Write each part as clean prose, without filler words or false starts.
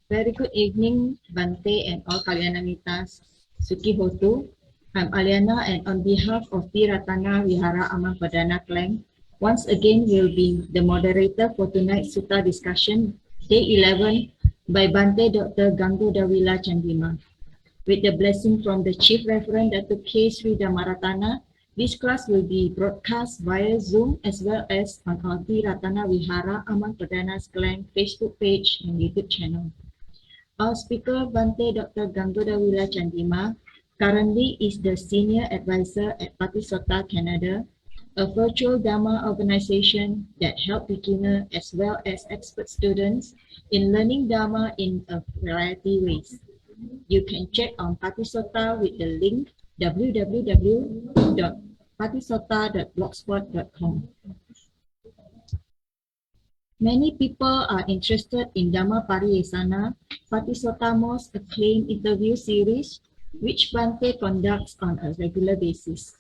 Very good evening, Bhante and all Kalyanamitas. Suki Hotu. I'm Aliana, and on behalf of Ti-Ratana Vihara Amang Perdana Klang, once again will be the moderator for tonight's Sutta Discussion, Day 11, by Bhante Dr. Gangodawila Chandima. With the blessing from the Chief Reverend Dr. K. Sri Dhammaratana, this class will be broadcast via Zoom as well as on our Ti-Ratana Vihara Amang Perdana Klang Facebook page and YouTube channel. Our speaker, Bhante Dr. Gangodawila Chandima, currently is the Senior Advisor at Patisotta Canada, a virtual Dharma organization that helps beginners as well as expert students in learning Dharma in a variety of ways. You can check on Patisotta with the link www.patisotta.blogspot.com. Many people are interested in Dhamma Pariyesana, Patisotta most acclaimed interview series, which Bhante conducts on a regular basis.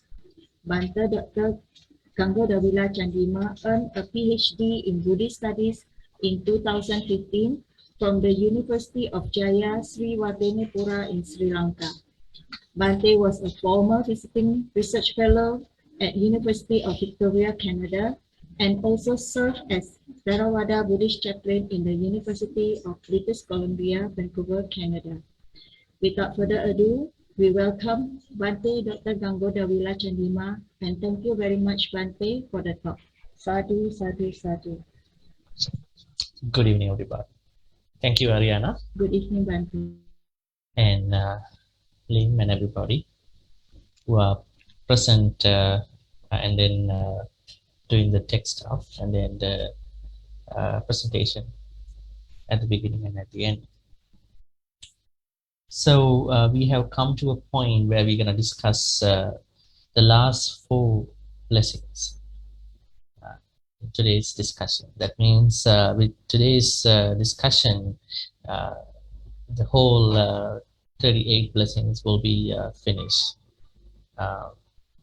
Bhante Dr. Gangodawila Chandima earned a PhD in Buddhist Studies in 2015 from the University of Jaya Sriwatenepura in Sri Lanka. Bhante was a former visiting research fellow at University of Victoria, Canada, and also served as Theravada Buddhist chaplain in the University of British Columbia, Vancouver, Canada. Without further ado, we welcome Bhante Dr. Gangodawila Chandima, and thank you very much, Bhante, for the talk. Sadhu, sadhu, sadhu. Good evening, everybody. Thank you, Ariana. Good evening, Bhante. And Lim and everybody who are present and then doing the tech stuff and then the presentation at the beginning and at the end. So we have come to a point where we're going to discuss the last 4 blessings in today's discussion. That means with today's discussion, the whole 38 blessings will be finished.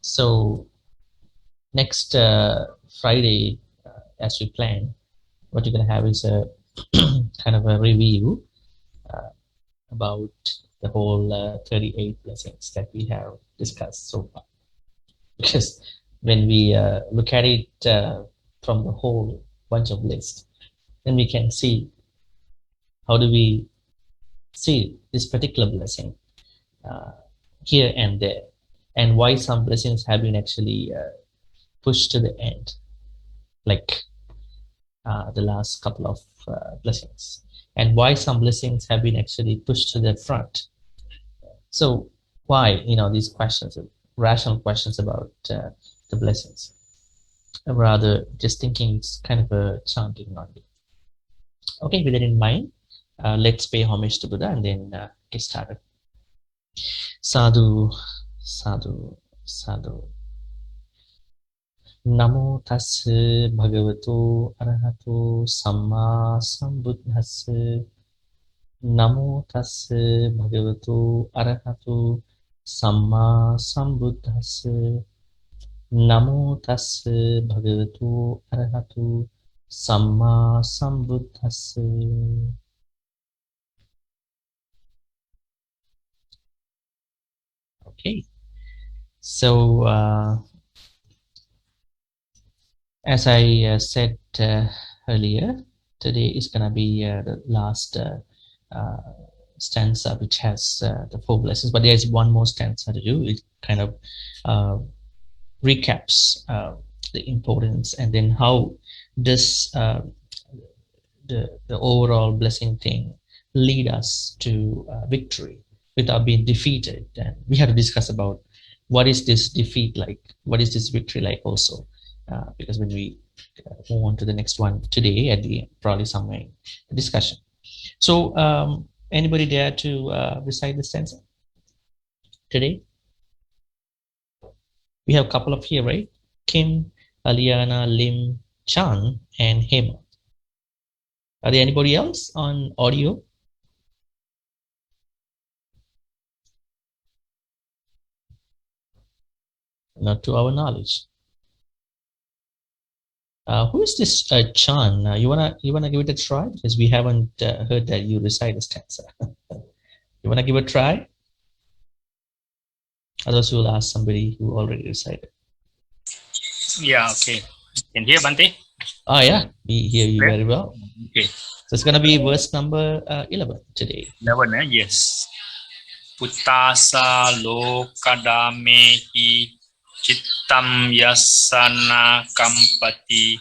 So next Friday, as we plan, what you're going to have is a kind of a review about the whole 38 blessings that we have discussed so far. Because when we look at it from the whole bunch of lists, then we can see how do we see this particular blessing here and there, and why some blessings have been actually pushed to the end, like the last couple of blessings, and why some blessings have been actually pushed to the front. So why, these questions, rational questions about the blessings, rather just thinking it's kind of a chanting only. Okay, with that in mind, let's pay homage to Buddha and then get started. Sadhu, sadhu, sadhu. Namo tassa bhagavato arahato samma sambuddhassa. Namo tassa bhagavato arahato samma sambuddhassa. Namo tassa bhagavato arahato samma sambuddhassa. Okay, so as I said earlier, today is going to be the last stanza, which has the 4 blessings, but there's one more stanza to do. It kind of recaps the importance, and then how does the overall blessing thing lead us to victory without being defeated. And we have to discuss about what is this defeat like, what is this victory like also, because when we move on to the next one today at the probably somewhere in the discussion. So anybody dare to recite the stanza today? We have a couple of here, right? Kim, Aliana, Lim, Chan, and Hema. Are there anybody else on audio? Not to our knowledge. Who is this Chan? You wanna give it a try, because we haven't heard that you recite a stanza. You wanna give it a try? Otherwise, we'll ask somebody who already recited. Yeah, okay. Can hear Bhante? Oh yeah, we hear you Clear? very well. Okay. So it's gonna be verse number 11 today. 11, yes. Puttasa lokadamehi chittam yasana kampati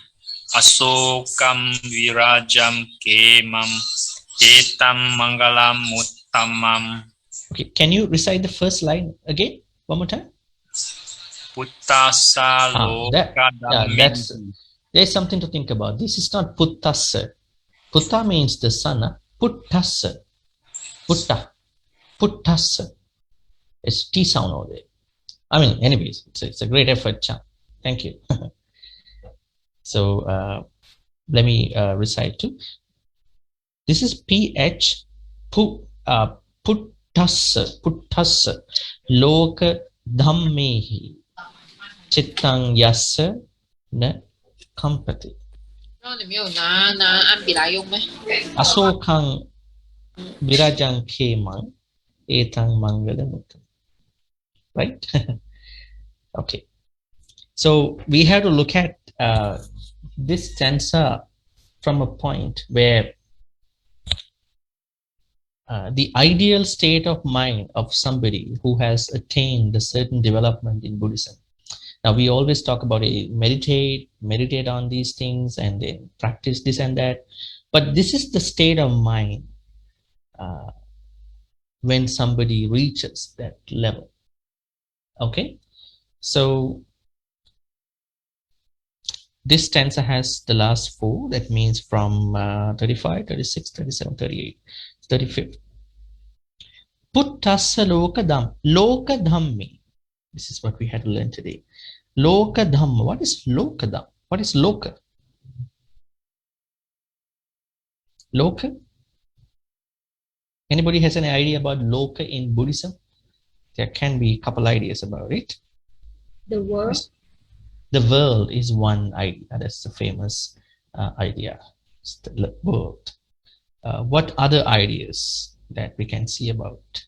asokam virajam kemam etam mangalam uttamam. Okay, can you recite the first line again one more time? Puttasa That's lokadamehi. there's something to think about. This is not puttasa. Putta means the son. Puttasa. Putta. Puttasa. It's T sound over there. I mean, anyways, it's a great effort, Chan. Thank you. So let me recite too. This is PH puttasa loka dhammehi chittang yassa na kampati. 那你没有拿安比来用吗？ Asokang virajang kemang etang mangalam. Right? Okay. So we have to look at this stanza from a point where the ideal state of mind of somebody who has attained a certain development in Buddhism. Now we always talk about meditate on these things and then practice this and that. But this is the state of mind when somebody reaches that level. Okay, so this stanza has the last four, that means from 35, 36, 37, 38, 35th. Puttasa loka dhammi. This is what we had to learn today. Loka dhamma. What is loka dhamma? What is loka? Loka? Anybody has any idea about loka in Buddhism? There can be a couple ideas about it. The world. The world is one idea. That's the famous idea. It's the world. What other ideas that we can see about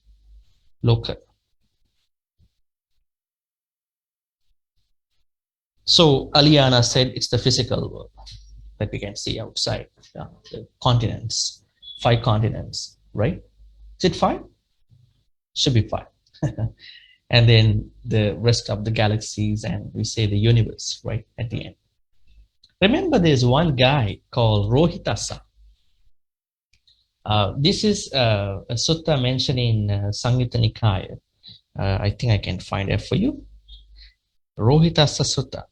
loka? So Aliana said it's the physical world that we can see outside the continents, 5 continents, right? Is it 5? Should be 5. And then the rest of the galaxies, and we say the universe, right, at the end. Remember, there's one guy called Rohitasa. This is a sutta mentioned in Samyutta Nikaya. I think I can find it for you. Rohitasa Sutta.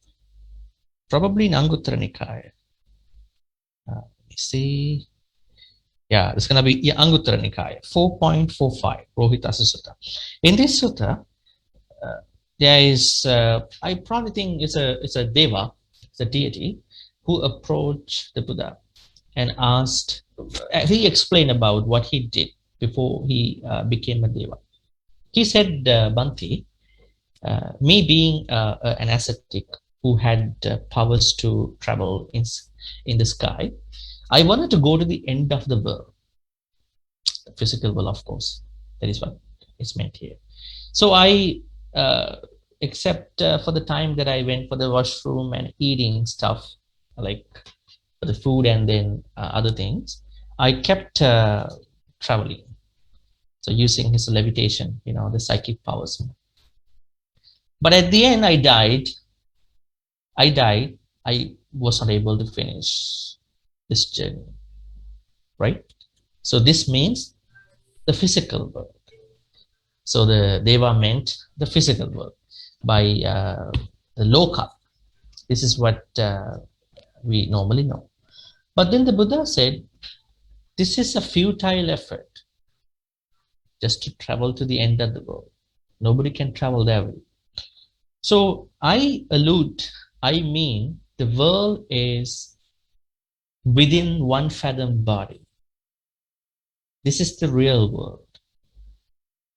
Probably in Anguttara Nikaya. Let me see. Yeah, it's going to be Anguttara Nikaya, 4.45, Rohitasa Sutta. In this sutta, there is, I probably think it's a deva, it's a deity, who approached the Buddha and asked, he explained about what he did before he became a deva. He said, Bhante, me being an ascetic who had powers to travel in the sky, I wanted to go to the end of the world, the physical world, of course. That is what is meant here. So I, except for the time that I went for the washroom and eating stuff, like the food and then other things, I kept traveling. So using his levitation, the psychic powers. But at the end, I died. I was not able to finish this journey, right? So this means the physical world. So the deva meant the physical world by the loka. This is what we normally know. But then the Buddha said, this is a futile effort just to travel to the end of the world. Nobody can travel that way. So I mean the world is within 1 fathom body. This is the real world.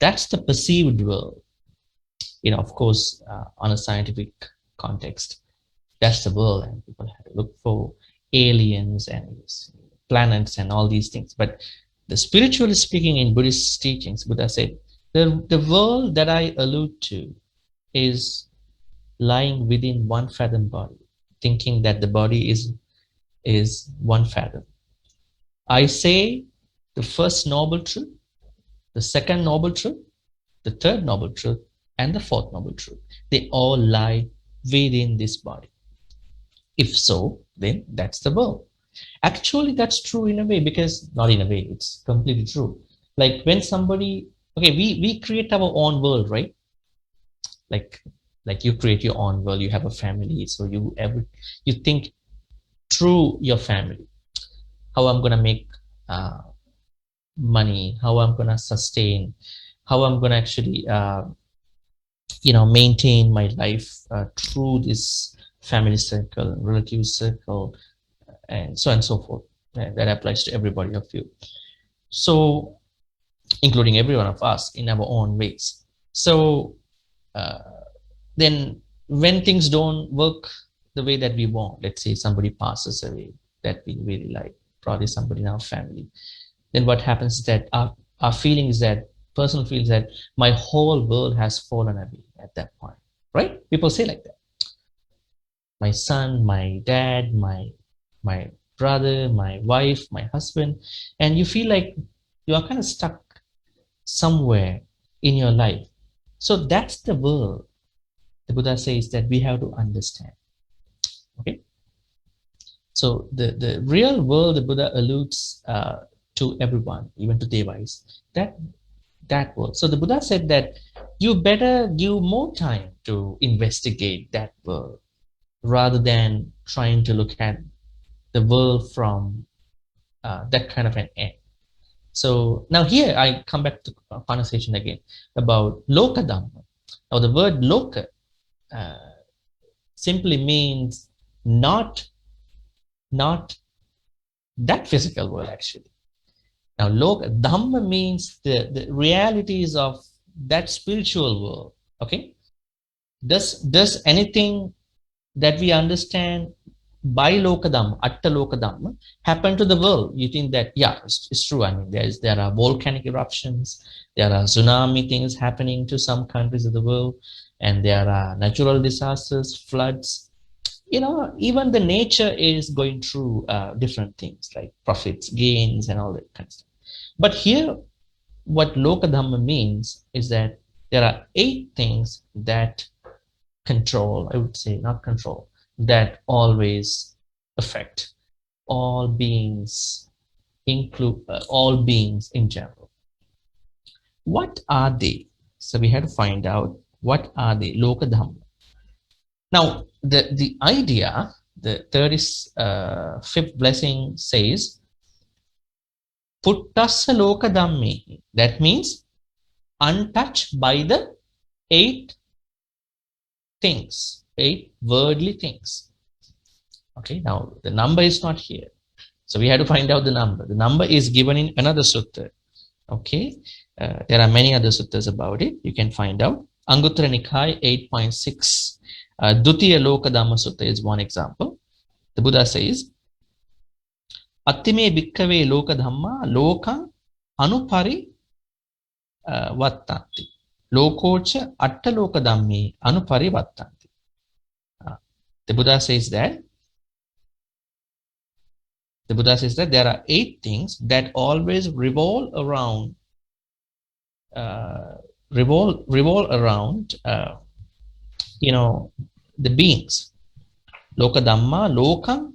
That's the perceived world, of course, on a scientific context. That's the world, and people have to look for aliens and planets and all these things. But the spiritually speaking, in Buddhist teachings, Buddha said, the world that I allude to is lying within 1 fathom body, thinking that the body is 1 fathom. I say the first noble truth, the second noble truth, the third noble truth, and the fourth noble truth. They all lie within this body. If so, then that's the world. Actually, that's true in a way, because not in a way, it's completely true. Like when somebody, okay, we create our own world, right? Like you create your own world, you have a family, so you think through your family, how I'm gonna make money, how I'm gonna sustain, how I'm gonna actually maintain my life through this family circle, relative circle, and so on and so forth. And that applies to everybody of you. So, including every one of us in our own ways. So, then when things don't work the way that we want, let's say somebody passes away that we really like, probably somebody in our family, then what happens is that our feeling is that, person feels that my whole world has fallen away at that point, right? People say like that. My son, my dad, my brother, my wife, my husband, and you feel like you are kind of stuck somewhere in your life. So that's the world the Buddha says that we have to understand. Okay. So the real world the Buddha alludes to everyone, even to devas, that world. So the Buddha said that you better give more time to investigate that world rather than trying to look at the world from that kind of an end. So now here I come back to conversation again about loka dhamma. Now the word loka simply means not that physical world actually. Now loka dhamma means the realities of that spiritual world. Okay, does anything that we understand by lokadhamma, atta lokadhamma, happen to the world? You think that, yeah, it's true. I mean, there are volcanic eruptions, there are tsunami things happening to some countries of the world, and there are natural disasters, floods. Even the nature is going through different things like profits, gains, and all that kind of stuff. But here, what lokadhamma means is that there are 8 things that control, I would say, not control, that always affect all beings, include all beings in general. What are they? So we had to find out what are they, lokadhamma. Now, the idea, the 35th blessing says, puttassa lokadhammi. That means untouched by the 8 things, 8 worldly things. Okay, now the number is not here. So we had to find out the number. The number is given in another sutta. Okay, there are many other suttas about it. You can find out. Anguttara Nikaya 8.6. Dutiya Lokadhamma Sutta is one example. The Buddha says, Attime bhikkave lokadhamma lokam anupari vattanti. Lokocha atta lokadhammi anupari vattanti. The Buddha says that there are 8 things that always revolve around the beings. Loka dhamma lokam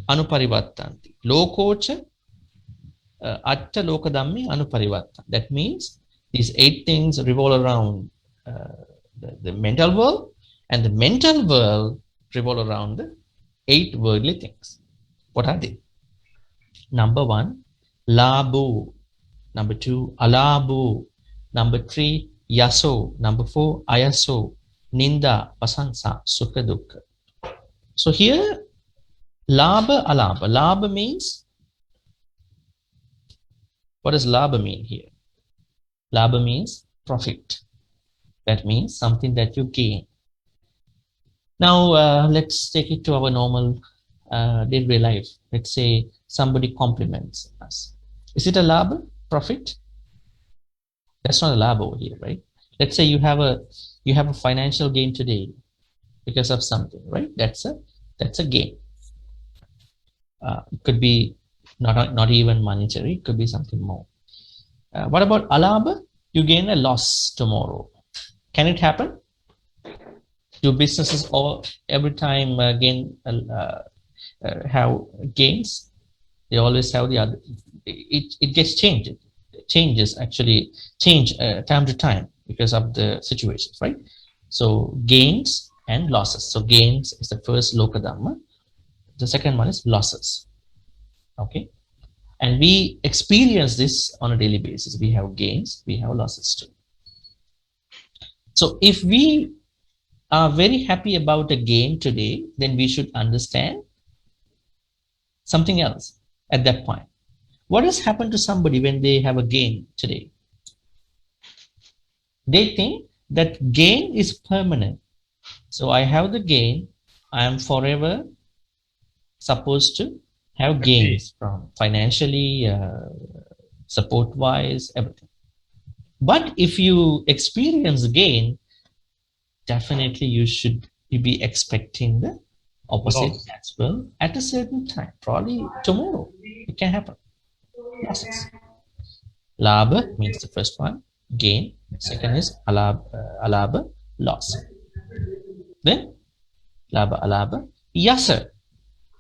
anuparivattanti. Lokocha atta loka dhammi anuparivattanti. That means these 8 things revolve around the mental world, and the mental world revolve around the 8 worldly things. What are they? Number 1, labhu. Number 2, alabhu. Number 3, yaso. Number 4, ayaso. Ninda, pasansa, sukha, dukkha. So here, labha, alabha. Labha means, what does labha mean here? Labha means profit. That means something that you gain. Now, let's take it to our normal day-to-day life. Let's say somebody compliments us. Is it a labha, profit? That's not a labha over here, right? Let's say you have a financial gain today because of something, right? That's a gain. It could be not even monetary. It could be something more. What about alabha? You gain a loss tomorrow. Can it happen? Do businesses all every time have gains? They always have the other. It gets changed. Changes actually change time to time because of the situations, right? So gains and losses. So gains is the first loka dhamma. The second one is losses. Okay, and we experience this on a daily basis. We have gains, we have losses too. So if we are very happy about a gain today, then we should understand something else at that point. What has happened to somebody when they have a gain today? They think that gain is permanent. So I have the gain, I am forever supposed to have gains from financially, support wise, everything. But if you experience gain, definitely you should be expecting the opposite as well at a certain time. Probably tomorrow it can happen. Losses. Labha means the first one, gain. Second is alabha, loss. Then labha, alabha, yasa.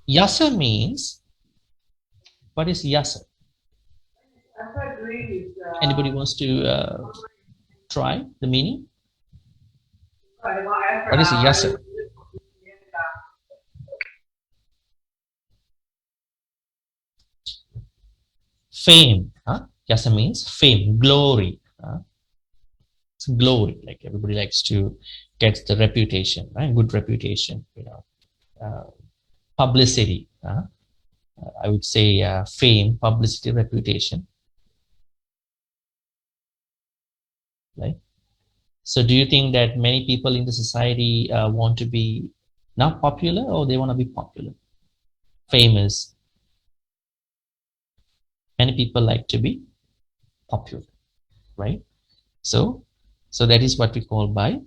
Yasa means, what is yasa? Anybody wants to try the meaning? What is yasa? Fame. Yasa means fame, glory. It's glory. Like everybody likes to get the reputation, right? Good reputation. Publicity. I would say fame, publicity, reputation. Right. So, do you think that many people in the society want to be not popular, or they want to be popular, famous? Many people like to be popular, right? So that is what we call by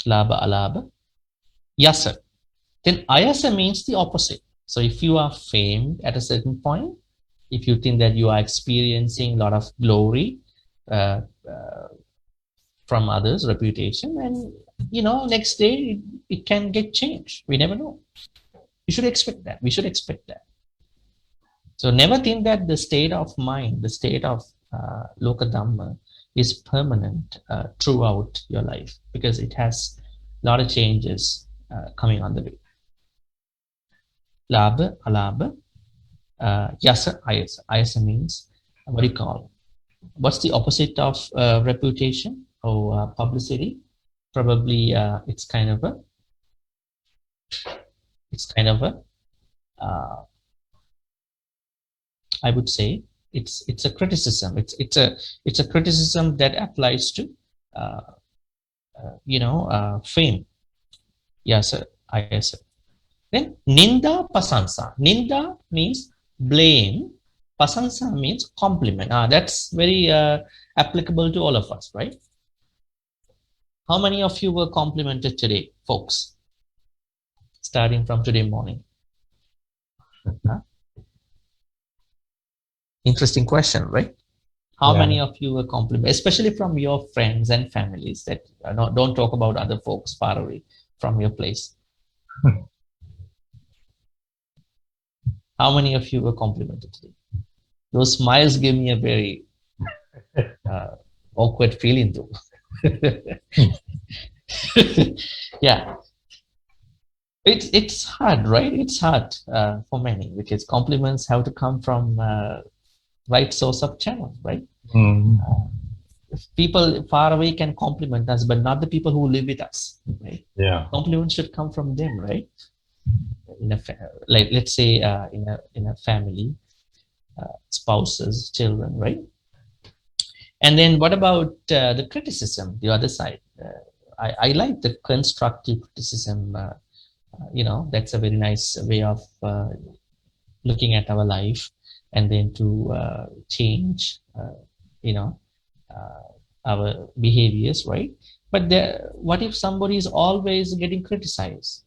labha, alabha, yasa. Then ayasa means the opposite. So if you are famed at a certain point, if you think that you are experiencing a lot of glory from others, reputation, and next day it can get changed. We never know. You should expect that. We should expect that. So never think that the state of mind, the state of loka dhamma is permanent throughout your life, because it has a lot of changes coming on the way. Labha, alabha, yasa, ayasa. Ayasa means, what do you call? What's the opposite of reputation or publicity? Probably it's kind of a I would say it's a criticism. It's a criticism that applies to fame. Yes, sir. Yes, sir. Then ninda, pasansa. Ninda means blame. Pasansa means compliment. That's very applicable to all of us, right? How many of you were complimented today, folks? Starting from today morning. Interesting question, right? How many of you were complimented, especially from your friends and families that don't talk about other folks far away from your place? How many of you were complimented today? Those smiles give me a very awkward feeling though. Yeah. It's hard, right? It's hard for many, because compliments have to come from right source of channel, right? People far away can compliment us, but not the people who live with us, right? Yeah. Compliments should come from them, right? Like let's say in a family, spouses, children, right? And then what about the criticism, the other side? I like the constructive criticism That's a very nice way of looking at our life, and then to change, you know, our behaviors, right? But what if somebody is always getting criticized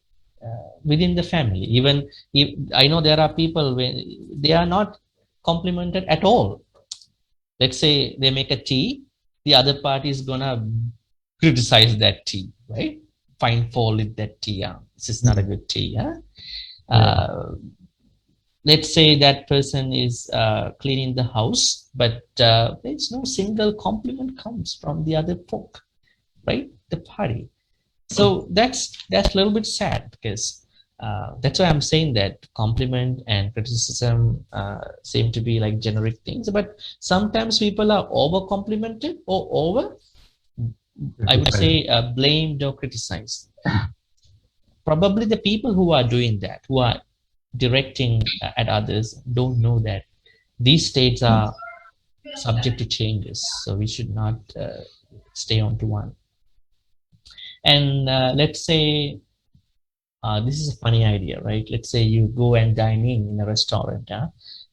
within the family? Even if I know there are people when they are not complimented at all. Let's say they make a tea, the other party is gonna criticize that tea, right? Find fault with that tea. Yeah, this is not a good tea. Yeah. Let's say that person is cleaning the house, but there's no single compliment comes from the other folk, right? The party. So that's a little bit sad, because that's why I'm saying that compliment and criticism seem to be like generic things, but sometimes people are over complimented or over, I would say, blamed or criticized. Probably the people who are doing that, who are directing at others, don't know that these states are subject to changes, so we should not stay on to one. And let's say this is a funny idea, right? Let's say you go and dine in a restaurant.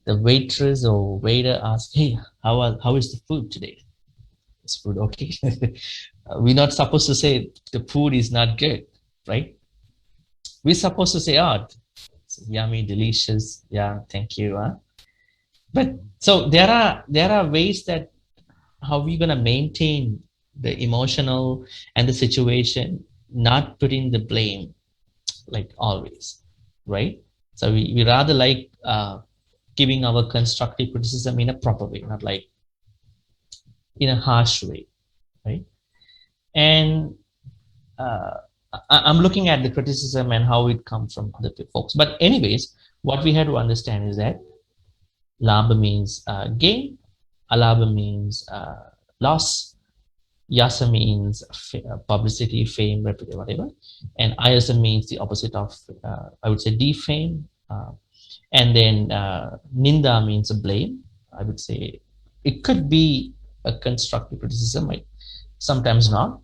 The waitress or waiter asks, "Hey, how is the food today? Is food okay?" We're not supposed to say the food is not good, right? We're supposed to say, "Oh, it's yummy, delicious. Yeah, thank you." But so there are ways that how we're gonna maintain the emotional and the situation, not putting the blame like always, right? So we rather like giving our constructive criticism in a proper way, not like in a harsh way, right? And I'm looking at the criticism and how it comes from other folks. But anyways, what we had to understand is that labha means gain, alabha means loss, yasa means publicity, fame, reputation, whatever, and ayasa means the opposite of, I would say, defame, and then ninda means a blame. I would say it could be a constructive criticism, right? Sometimes not.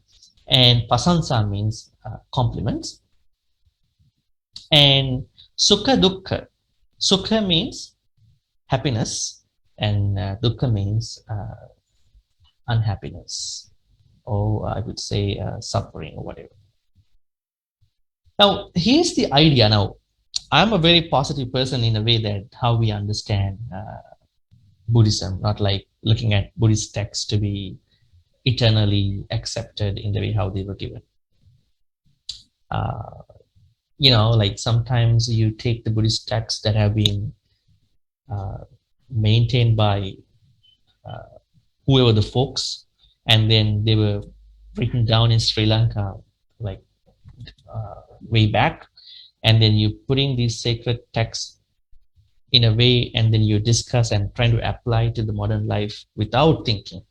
And pasansa means compliments. And sukha dukkha. Sukha means happiness, and dukkha means unhappiness, or I would say suffering or whatever. Now, here's the idea. Now, I'm a very positive person in a way that how we understand Buddhism, not like looking at Buddhist texts to be eternally accepted in the way how they were given. Like sometimes you take the Buddhist texts that have been maintained by whoever the folks, and then they were written down in Sri Lanka like way back, and then you putting these sacred texts in a way, and then you discuss and trying to apply to the modern life without thinking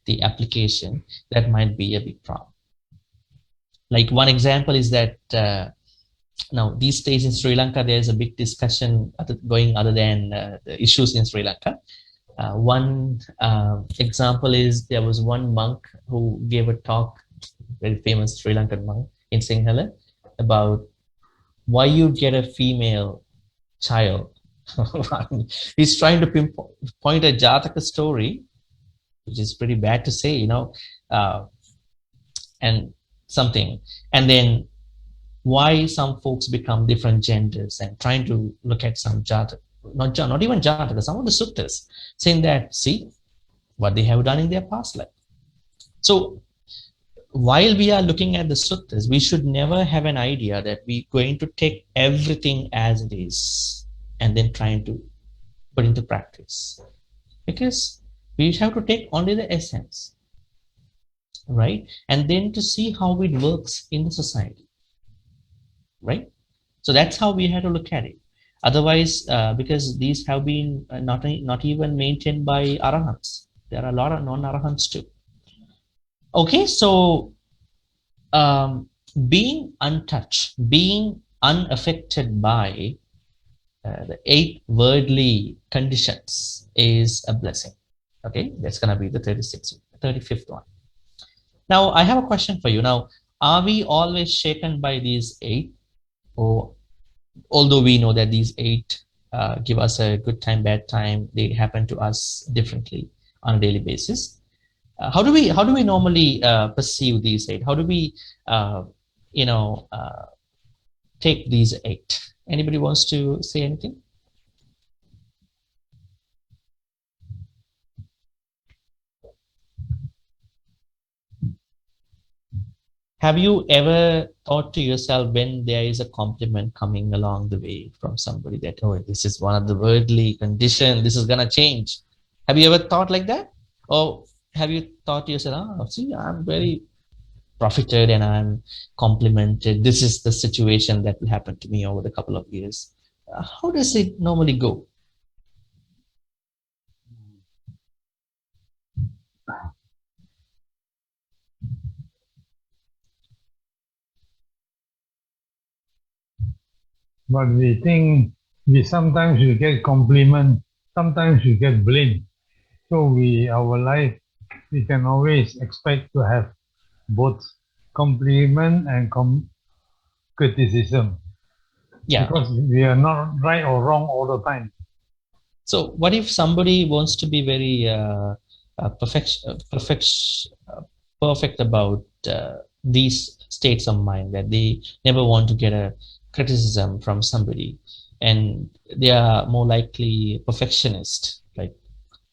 the application, that might be a big problem. Like one example is that now these days in Sri Lanka, there's a big discussion going other than the issues in Sri Lanka. One example is there was one monk who gave a talk, very famous Sri Lankan monk in Sinhala, about why you get a female child. He's trying to pinpoint a Jataka story, which is pretty bad to say, and something. And then why some folks become different genders, and trying to look at some Jataka, not even Jataka, some of the suttas, saying that, see, what they have done in their past life. So while we are looking at the suttas, we should never have an idea that we're going to take everything as it is and then trying to put into practice, because we have to take only the essence, right? And then to see how it works in the society, right? So that's how we have to look at it. Otherwise, because these have been not even maintained by arahants, there are a lot of non-arahants too. Okay, so being untouched, being unaffected by the 8 worldly conditions is a blessing. Okay, that's going to be the 35th one. Now, I have a question for you. Now, are we always shaken by these 8? or although we know that these 8 give us a good time, bad time, they happen to us differently on a daily basis. How do we normally perceive these 8? How do we you know take these 8? Anybody wants to say anything? Have you ever thought to yourself when there is a compliment coming along the way from somebody that, oh, this is one of the worldly condition, this is gonna change? Have you ever thought like that? Or have you thought to yourself, oh, see, I'm very profited and I'm complimented. This is the situation that will happen to me over the couple of years. How does it normally go? But we think sometimes we get compliment, sometimes we get blame. So our life, we can always expect to have both compliment and criticism. Yeah. Because we are not right or wrong all the time. So what if somebody wants to be very perfect about these states of mind, that they never want to get a criticism from somebody, and they are more likely perfectionist, like,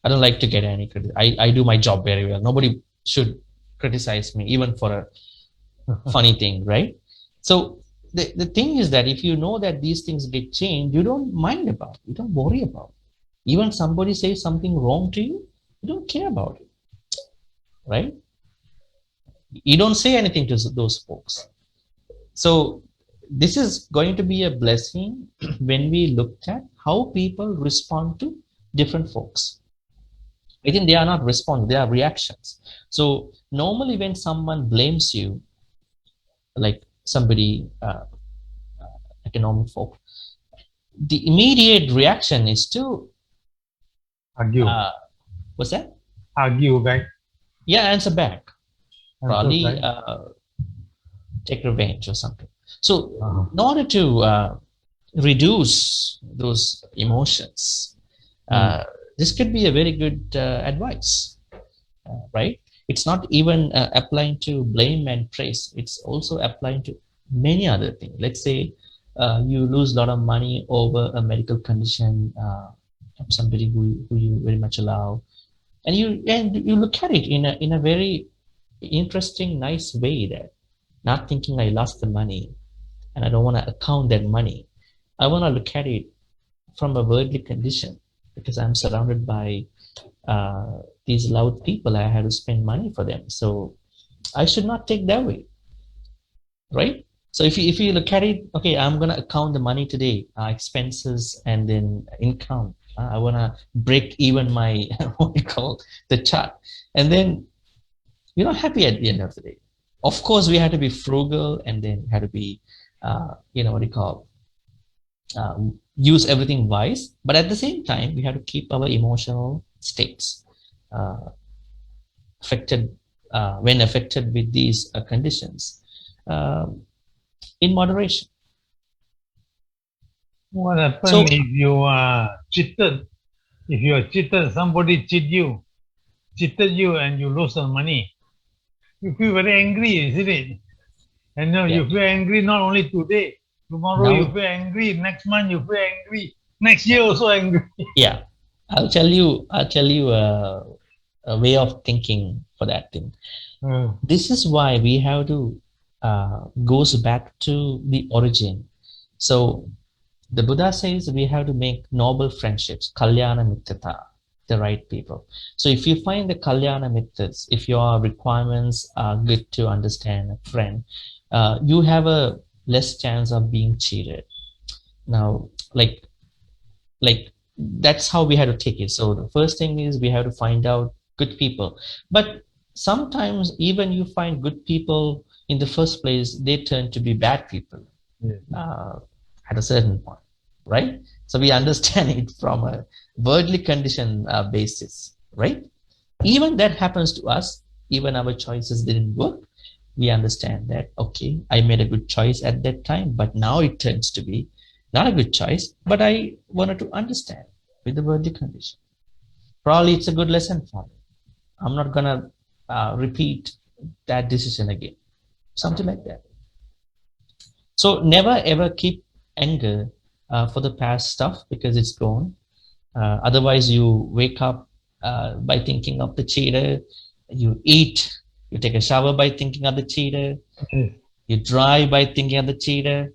I don't like to get any credit. I do my job very well. Nobody should criticize me, even for a funny thing, right? So the thing is that if you know that these things get changed, you don't mind about it. You don't worry about it. Even somebody says something wrong to you, you don't care about it, right? You don't say anything to those folks. So this is going to be a blessing when we look at how people respond to different folks. I think they are not responses, they are reactions. So normally when someone blames you, like somebody, economic folk, the immediate reaction is to argue. What's that? Argue back. Yeah, answer back. Probably back. Take revenge or something. So in order to reduce those emotions, this could be a very good advice, right? It's not even applying to blame and praise. It's also applying to many other things. Let's say you lose a lot of money over a medical condition from somebody who you very much allow, and you look at it in a very interesting, nice way, that not thinking I lost the money and I don't want to account that money. I want to look at it from a worldly condition, because I'm surrounded by these loud people. I have to spend money for them, so I should not take that way, right? So if you look at it, okay, I'm gonna account the money today, expenses and then income. I wanna break even my what you call the chart, and then you're not happy at the end of the day. Of course, we have to be frugal, and then have to be, what you call, use everything wise. But at the same time, we have to keep our emotional states affected when affected with these conditions in moderation. What happens if you are cheated? If you are cheated, somebody cheated you, and you lose some money. You feel very angry, isn't it? And now you feel angry not only today. Tomorrow you feel angry. Next month you feel angry. Next year also angry. Yeah, I'll tell you a way of thinking for that thing. This is why we have to goes back to the origin. So the Buddha says we have to make noble friendships, kalyana mitrata, the right people. So if you find the kalyana mitras, if your requirements are good to understand a friend, you have a less chance of being cheated. Now, like that's how we have to take it. So the first thing is we have to find out good people. But sometimes even you find good people in the first place, they turn to be bad people at a certain point, right? So we understand it from a worldly condition basis, right? Even that happens to us. Even our choices didn't work. we understand that, okay, I made a good choice at that time, but now it turns to be not a good choice, but I wanted to understand with the worldly condition. Probably it's a good lesson for me. I'm not gonna repeat that decision again. Something like that. So never ever keep anger for the past stuff because it's gone. Otherwise, you wake up by thinking of the cheater. You eat. You take a shower by thinking of the cheater. Yes. You drive by thinking of the cheater.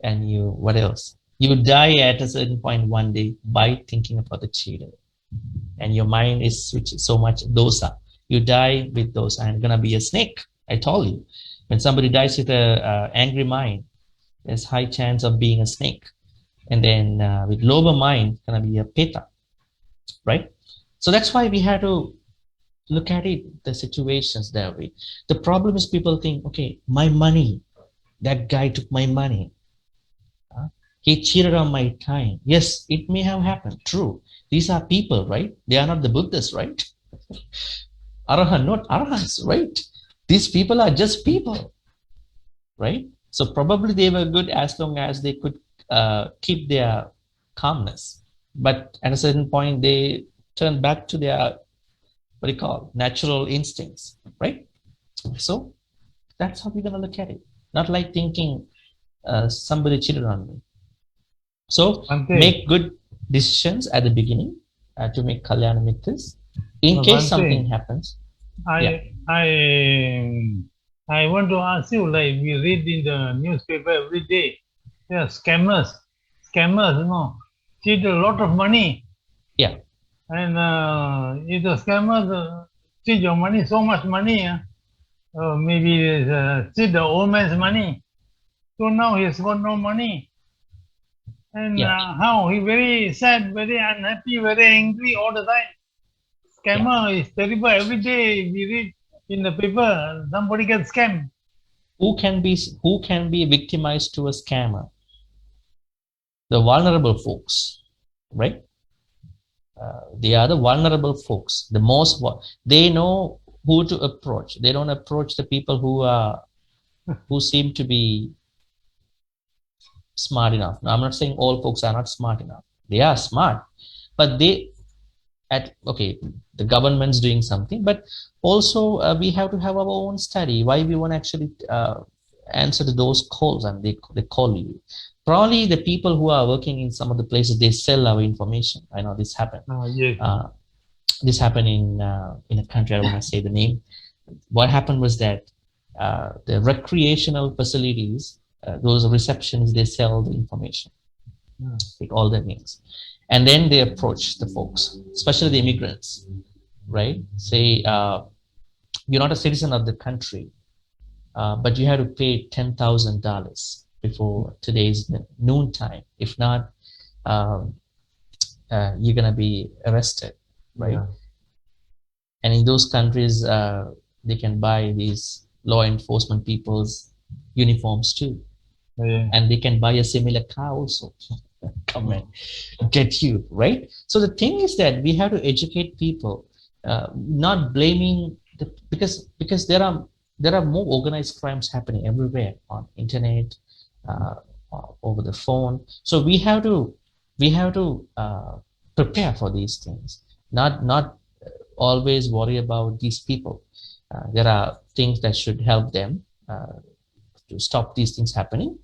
And you, what else? You die at a certain point one day by thinking about the cheater. And your mind is switched so much dosa. You die with dosa. I'm gonna be a snake. I told you. When somebody dies with a angry mind, there's high chance of being a snake. And then with lower mind, it's gonna be a peta, right? So that's why we had to look at it, the situations that way. The problem is people think, okay, my money, that guy took my money. He cheated on my time. Yes, it may have happened. True. These are people, right? They are not the Buddhists, right? Arahant, not arahants, right? These people are just people, right? So probably they were good as long as they could keep their calmness. But at a certain point, they turn back to their, what do you call, natural instincts, right? So that's how we're going to look at it. Not like thinking somebody cheated on me. So Bhante. make good decisions at the beginning to make kalyana mittas. In No, case Bhante. something happens, Yeah. I want to ask you, like we read in the newspaper every day, there are scammers, cheat a lot of money. Yeah. And if the scammers cheat your money, so much money, maybe cheat the old man's money. So now he's got no money. And Yeah. how? He very sad, very unhappy, very angry all the time. Scammer is terrible. Every day we read in the paper, somebody gets scammed. who can be victimized to a scammer? The vulnerable folks, right? They are the vulnerable folks. The most they know who to approach. They don't approach the people who seem to be smart enough. Now, I'm not saying all folks are not smart enough. They are smart, but the government's doing something, but also we have to have our own study. Why we want to actually answer to those calls, and they call you. Probably the people who are working in some of the places, they sell our information. I know this happened. Yes. This happened in a country. I don't want to say the name. What happened was that the recreational facilities, those receptions, they sell the information, like all their names, and then they approach the folks, especially the immigrants, right? Say you're not a citizen of the country, but you have to pay $10,000 before today's noon time. If not, you're gonna be arrested, right? Yeah. And in those countries, they can buy these law enforcement people's uniforms too, and they can buy a similar car also. Come and get you, right? So the thing is that we have to educate people, not blaming because there are more organized crimes happening everywhere on internet, over the phone. So we have to prepare for these things, not always worry about these people. There are things that should help them to stop these things happening.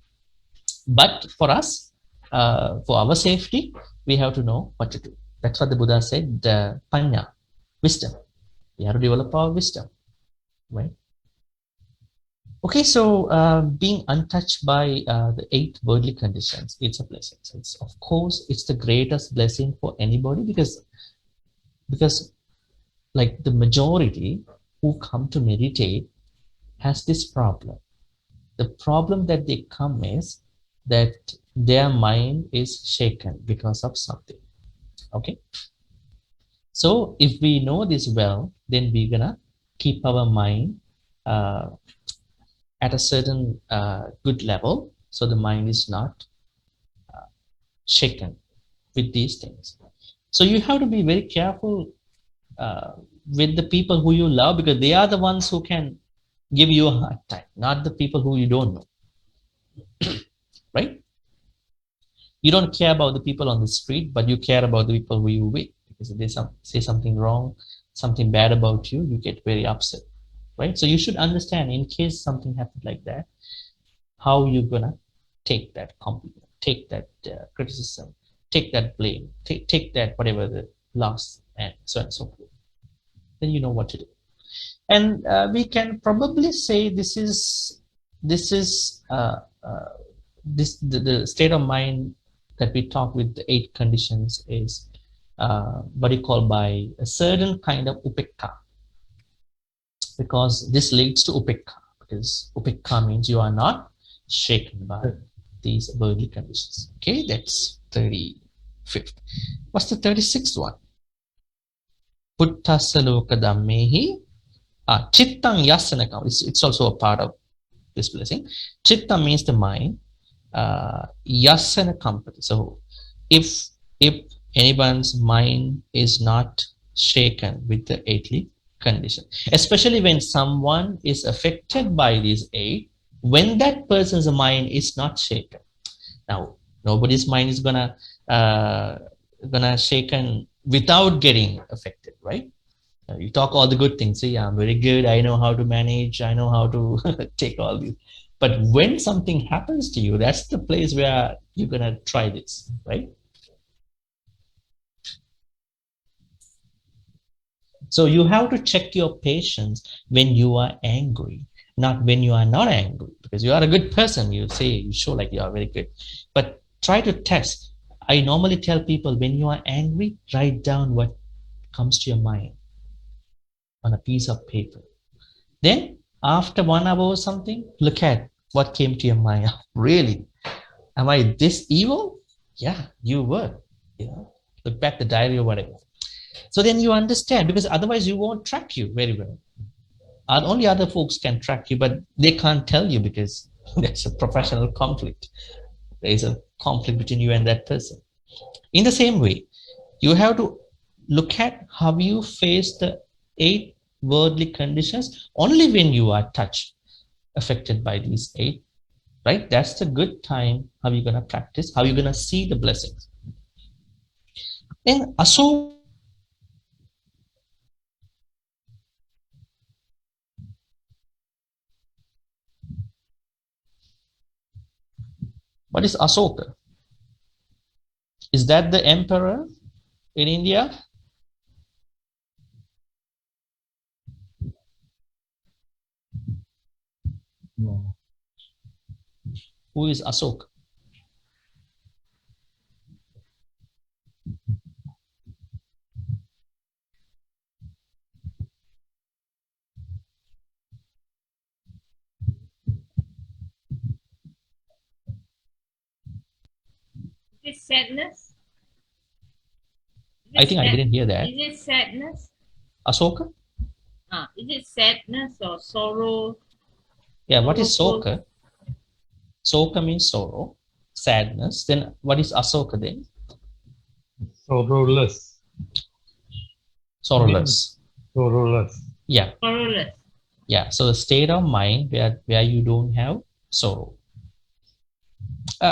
But for us, for our safety, we have to know what to do. That's what the Buddha said, the panya, wisdom. We have to develop our wisdom, right? Okay, so being untouched by the 8 worldly conditions, it's a blessing. So of course, it's the greatest blessing for anybody because like the majority who come to meditate has this problem. The problem that they come is that their mind is shaken because of something. Okay, so if we know this well, then we're gonna keep our mind at a certain good level, so the mind is not shaken with these things. So you have to be very careful with the people who you love, because they are the ones who can give you a hard time, not the people who you don't know, right? You don't care about the people on the street, but you care about the people who you with. Because if they say something wrong, something bad about you, you get very upset, right? So you should understand, in case something happened like that, how you're gonna take that compliment, take that criticism, take that blame, take that whatever the loss, and so on and so forth. Then you know what to do. And we can probably say this is the state of mind that we talk with the 8 conditions is what you call by a certain kind of upekka, because this leads to upekka, because upekka means you are not shaken by these worldly conditions. Okay, that's 35th. What's the 36th one? Puttasa loka dhammehi. Chittang yasanakam. It's also a part of this blessing. Chitta means the mind. Yasana company. So if anyone's mind is not shaken with the 8 condition, especially when someone is affected by these 8, when that person's mind is not shaken. Now, nobody's mind is gonna shaken without getting affected, right? You talk all the good things. See, I'm very good. I know how to manage. I know how to take all these. But when something happens to you, that's the place where you're going to try this, right? So you have to check your patience when you are angry, not when you are not angry. Because you are a good person. You show like you are very good. But try to test. I normally tell people, when you are angry, write down what comes to your mind on a piece of paper. Then after 1 hour or something, look at what came to your mind. Really? Am I this evil? Yeah, you were. Look back the diary or whatever. So then you understand, because otherwise you won't track you very well. Only other folks can track you, but they can't tell you because there's a professional conflict. There is a conflict between you and that person. In the same way, you have to look at how you face the 8 worldly conditions only when you are touched, affected by these 8, right? That's the good time. How you're going to practice, how you're going to see the blessings. Then aso. What is Asoka? Is that the emperor in India? No. Who is Asoka? Is it sadness? I think I didn't hear that. Is it sadness? Asoka? Is it sadness or sorrow? Yeah, what is Soka? Soka means sorrow, sadness. Then what is Asoka then? Sorrowless. Sorrowless. Sorrowless. Yeah. Sorrowless. Yeah. So the state of mind where you don't have sorrow.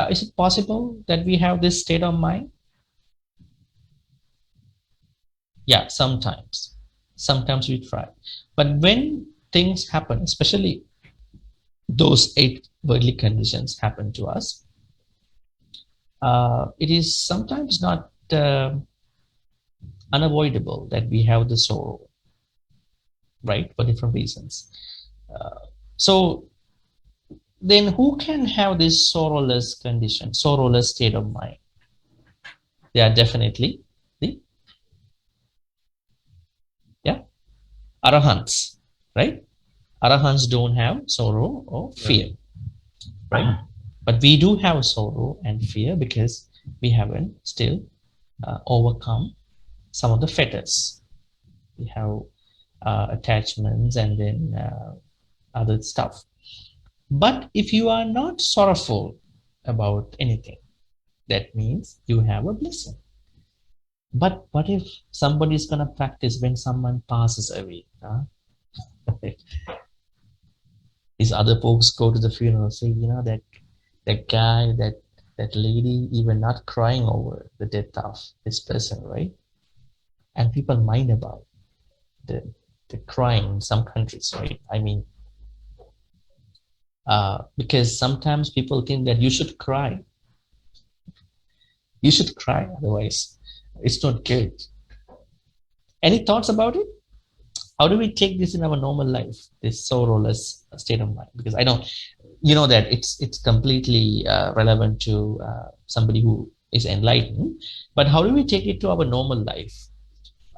Is it possible that we have this state of mind? Yeah, sometimes. Sometimes we try. But when things happen, especially those 8 worldly conditions happen to us, it is sometimes not unavoidable that we have the sorrow, right, for different reasons. So then who can have this sorrowless condition, sorrowless state of mind? They are definitely the arahants, right? Arahants don't have sorrow or fear, right? But we do have sorrow and fear because we haven't still overcome some of the fetters. We have attachments and then other stuff. But if you are not sorrowful about anything, that means you have a blessing. But what if somebody is going to practice when someone passes away? These other folks go to the funeral, say, you know, that guy, that lady, even not crying over the death of this person, right? And people mind about the crying in some countries, right? I mean, because sometimes people think that you should cry. You should cry, otherwise it's not good. Any thoughts about it? How do we take this in our normal life, this sorrowless state of mind? Because I know, you know, that it's completely relevant to somebody who is enlightened, but how do we take it to our normal life?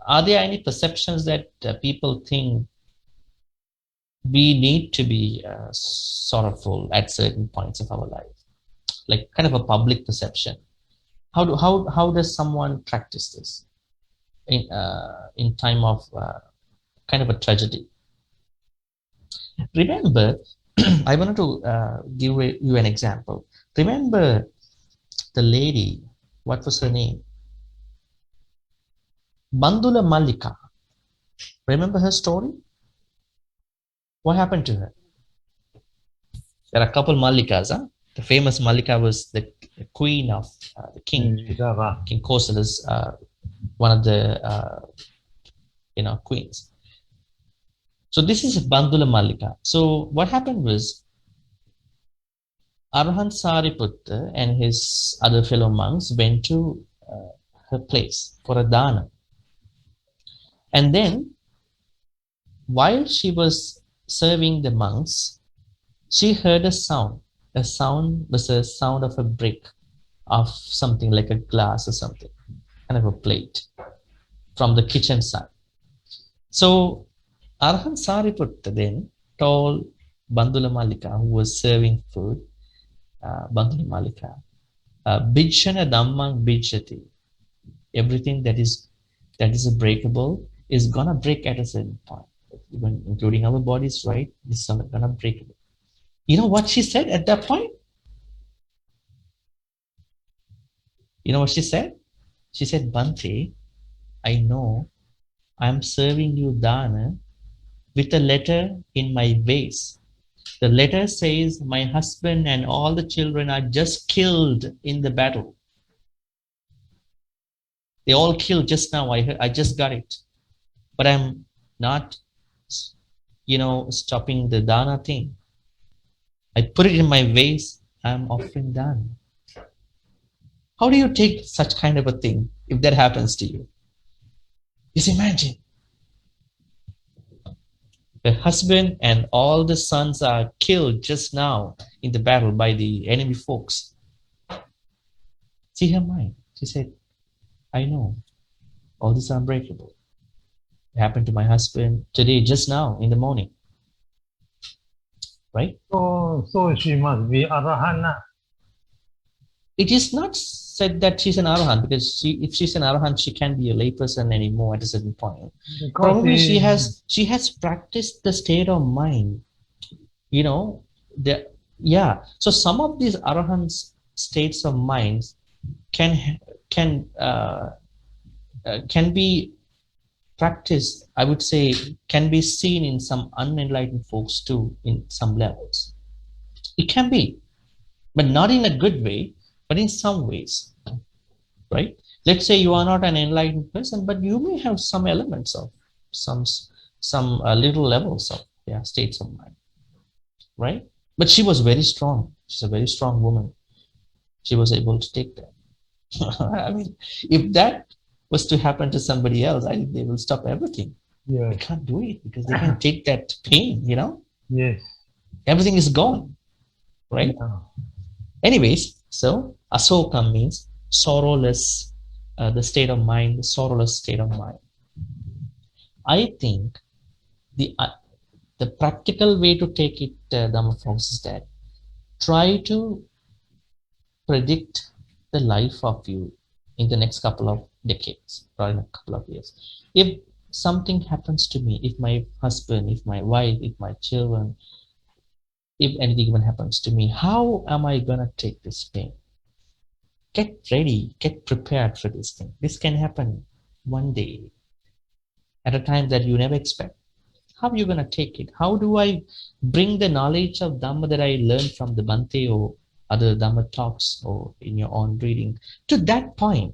Are there any perceptions that people think we need to be sorrowful at certain points of our life, like kind of a public perception? How does someone practice this in time of kind of a tragedy? Remember, I wanted to give you an example. Remember the lady, what was her name? Bandula Mallika. Remember her story? What happened to her? There are a couple Mallikas. Huh? The famous Mallika was the queen of the king. King Kosala's one of the queens. So this is Bandula Mallika. So what happened was Arahant Sariputta and his other fellow monks went to her place for a dana. And then while she was serving the monks, she heard a sound. The sound was a sound of a brick of something like a glass or something, kind of a plate from the kitchen side. So Arahant Sariputta then told Bandula Mallika, who was serving food, Bandula Mallika, Bijshana Dhammang Bijshati. Everything that is breakable is gonna break at a certain point, even including our bodies, right? This is gonna break. You know what she said at that point? You know what she said? She said, Bhante, I know I'm serving you dana with a letter in my vase. The letter says my husband and all the children are just killed in the battle. They all killed just now. I just got it. But I'm not, stopping the dana thing. I put it in my vase. I'm offering dana. How do you take such kind of a thing if that happens to you? Just imagine. The husband and all the sons are killed just now in the battle by the enemy folks. See her mind. She said, I know all this is unbreakable. It happened to my husband today, just now in the morning. Right? So she must be Arahana. It is not said that she's an Arahant, because if she's an Arahant, she can't be a layperson anymore at a certain point. Because probably she has practiced the state of mind. So some of these Arahants states of minds can be practiced, I would say, can be seen in some unenlightened folks too, in some levels. It can be, but not in a good way, but in some ways, right? Let's say you are not an enlightened person, but you may have some elements of some little levels of states of mind, right? But she was very strong. She's a very strong woman. She was able to take that. I mean, if that was to happen to somebody else, I think they will stop everything. Yeah. They can't do it because they can take that pain, Yes. Everything is gone, right? Yeah. Anyways, so asoka means sorrowless, the state of mind, the sorrowless state of mind. I think the practical way to take it, Dhamma folks, is that try to predict the life of you in the next couple of decades or in a couple of years. If something happens to me, if my husband, if my wife, if my children, if anything even happens to me, how am I gonna take this pain? Get ready, get prepared for this thing. This can happen one day at a time that you never expect. how are you going to take it? How do I bring the knowledge of Dhamma that I learned from the Bhante or other Dhamma talks or in your own reading to that point?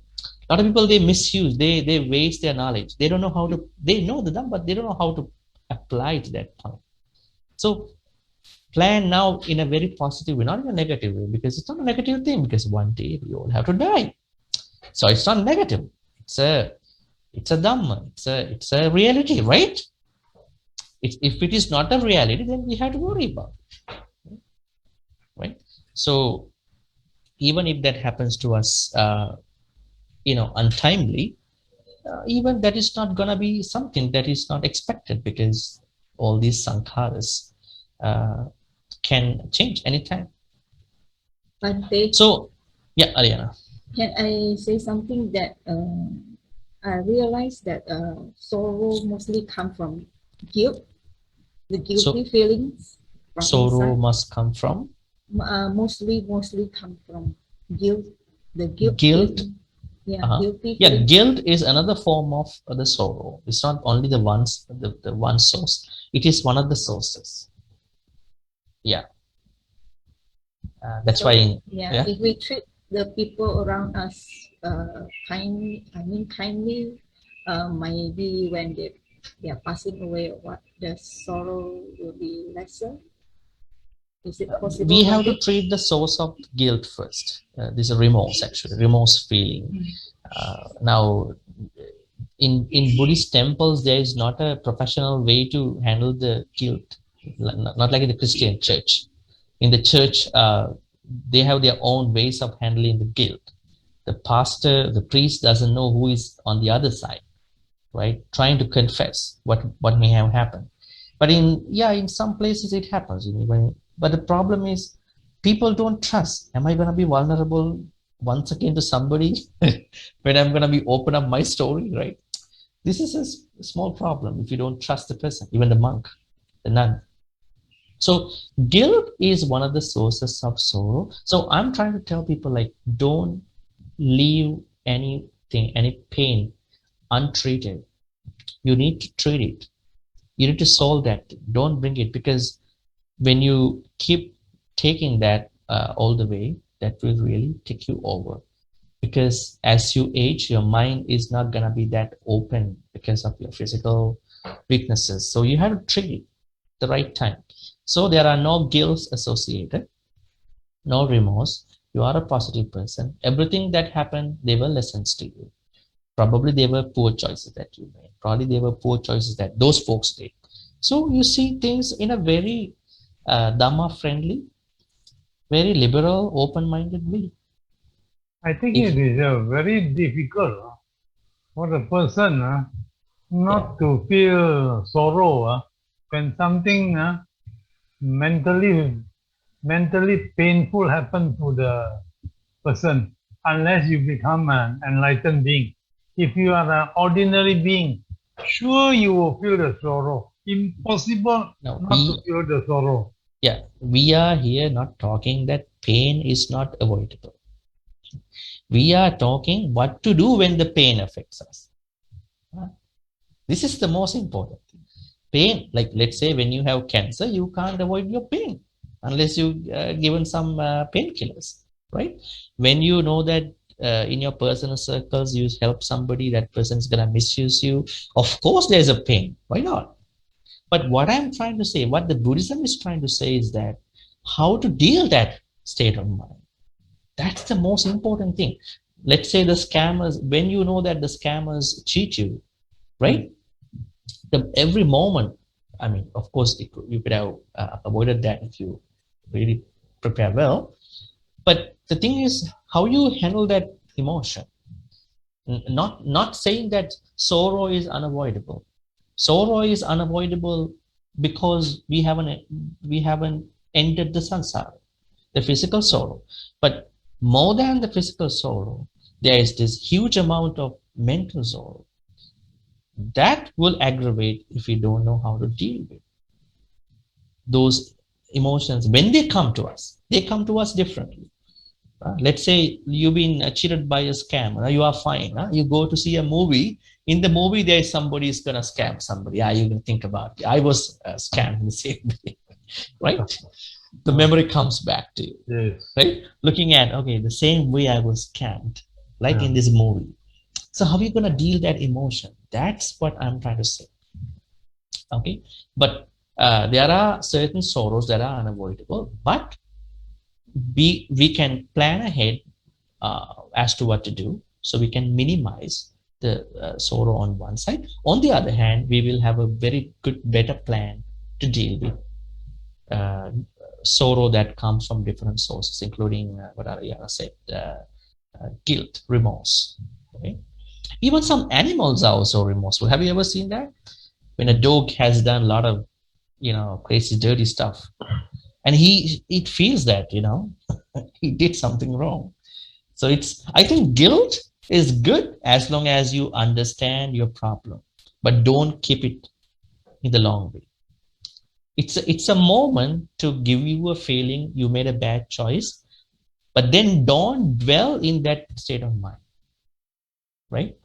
A lot of people, they misuse, they waste their knowledge. They don't know how to, they know the Dhamma, but they don't know how to apply to that point. So plan now in a very positive way, not in a negative way, because it's not a negative thing, because one day we all have to die. So it's not negative. It's a Dhamma. It's a reality, right? If it is not a reality, then we have to worry about it, right? So even if that happens to us, untimely, even that is not going to be something that is not expected, because all these sankharas can change anytime. Bhante, So, yeah, Ariana. can I say something that I realized that sorrow mostly come from guilt, the guilty feelings from Sorrow inside. must come from? Mostly come from guilt, the guilt. Guilt. Feeling. Yeah, guilty. Yeah, feeling. guilt is another form of the sorrow. It's not only the one source. It is one of the sources. Yeah. That's So, why. Yeah, if we treat the people around us kindly, maybe when they are passing away or what, the sorrow will be lesser. Is it possible? We have to treat the source of guilt first. This is remorse, actually, remorse feeling. Now, in Buddhist temples, there is not a professional way to handle the guilt, not like in the Christian church. In the church, they have their own ways of handling the guilt. The pastor, the priest doesn't know who is on the other side, right? Trying to confess what may have happened. But in some places it happens. But the problem is people don't trust. Am I going to be vulnerable once again to somebody when I'm going to be open up my story, right? This is a small problem if you don't trust the person, even the monk, the nun. So guilt is one of the sources of sorrow. So I'm trying to tell people, like, don't leave anything, any pain untreated. You need to treat it. You need to solve that. Don't bring it, because when you keep taking that all the way, that will really take you over. Because as you age, your mind is not going to be that open because of your physical weaknesses. So you have to treat it the right time. So there are no guilt associated, no remorse. You are a positive person. Everything that happened, they were lessons to you. Probably they were poor choices that you made. Probably they were poor choices that those folks did. So you see things in a very Dhamma-friendly, very liberal, open-minded way. I think it is very difficult for the person not to feel sorrow when something mentally painful happens to the person, unless you become an enlightened being. If you are an ordinary being, sure you will feel the sorrow. Impossible not to feel the sorrow. Yeah, we are here not talking that pain is not avoidable. We are talking what to do when the pain affects us. This is the most important thing. Pain, like let's say when you have cancer, you can't avoid your pain unless you given some painkillers, right? When you know that in your personal circles you help somebody, that person is going to misuse you, of course there's a pain. Why not? But what I'm trying to say, what the Buddhism is trying to say, is that how to deal that state of mind. That's the most important thing. Let's say the scammers, when you know that the scammers cheat you, right? Every moment, I mean, of course, you could have avoided that if you really prepare well. But the thing is how you handle that emotion. Not saying that sorrow is unavoidable. Sorrow is unavoidable because we haven't ended the samsara, the physical sorrow. But more than the physical sorrow, there is this huge amount of mental sorrow that will aggravate if we don't know how to deal with those emotions. When they come to us differently, Let's say you've been cheated by a scam. You are fine. You go to see a movie. In the movie, there is somebody is gonna scam somebody. You can think about it. I was scammed in the same way, right? The memory comes back to you, Yes. right? Looking at, okay, the same way I was scammed, like Yeah. in this movie. So how are you gonna deal that emotion? That's what I'm trying to say. Okay, but there are certain sorrows that are unavoidable, but we can plan ahead as to what to do, so we can minimize the sorrow on one side. On the other hand, we will have a very good, better plan to deal with sorrow that comes from different sources, including what Ariana said, guilt, remorse. Okay? Even some animals are also remorseful. Have you ever seen that? When a dog has done a lot of, crazy, dirty stuff, and it feels that, he did something wrong. So I think guilt is good as long as you understand your problem, but don't keep it in the long way. It's a moment to give you a feeling you made a bad choice, but then don't dwell in that state of mind, right?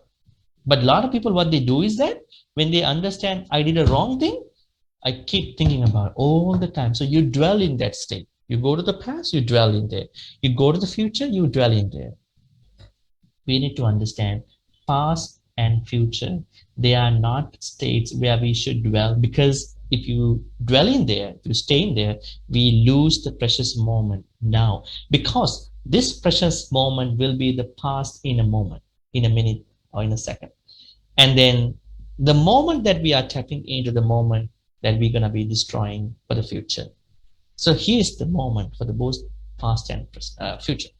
But a lot of people, what they do is that when they understand I did a wrong thing, I keep thinking about it all the time. So you dwell in that state. You go to the past, you dwell in there. You go to the future, you dwell in there. We need to understand past and future. They are not states where we should dwell, because if you dwell in there, if you stay in there, we lose the precious moment now, because this precious moment will be the past in a moment, in a minute, or in a second. And then the moment that we are tapping into the moment that we're going to be destroying for the future. So here's the moment for the both past and future.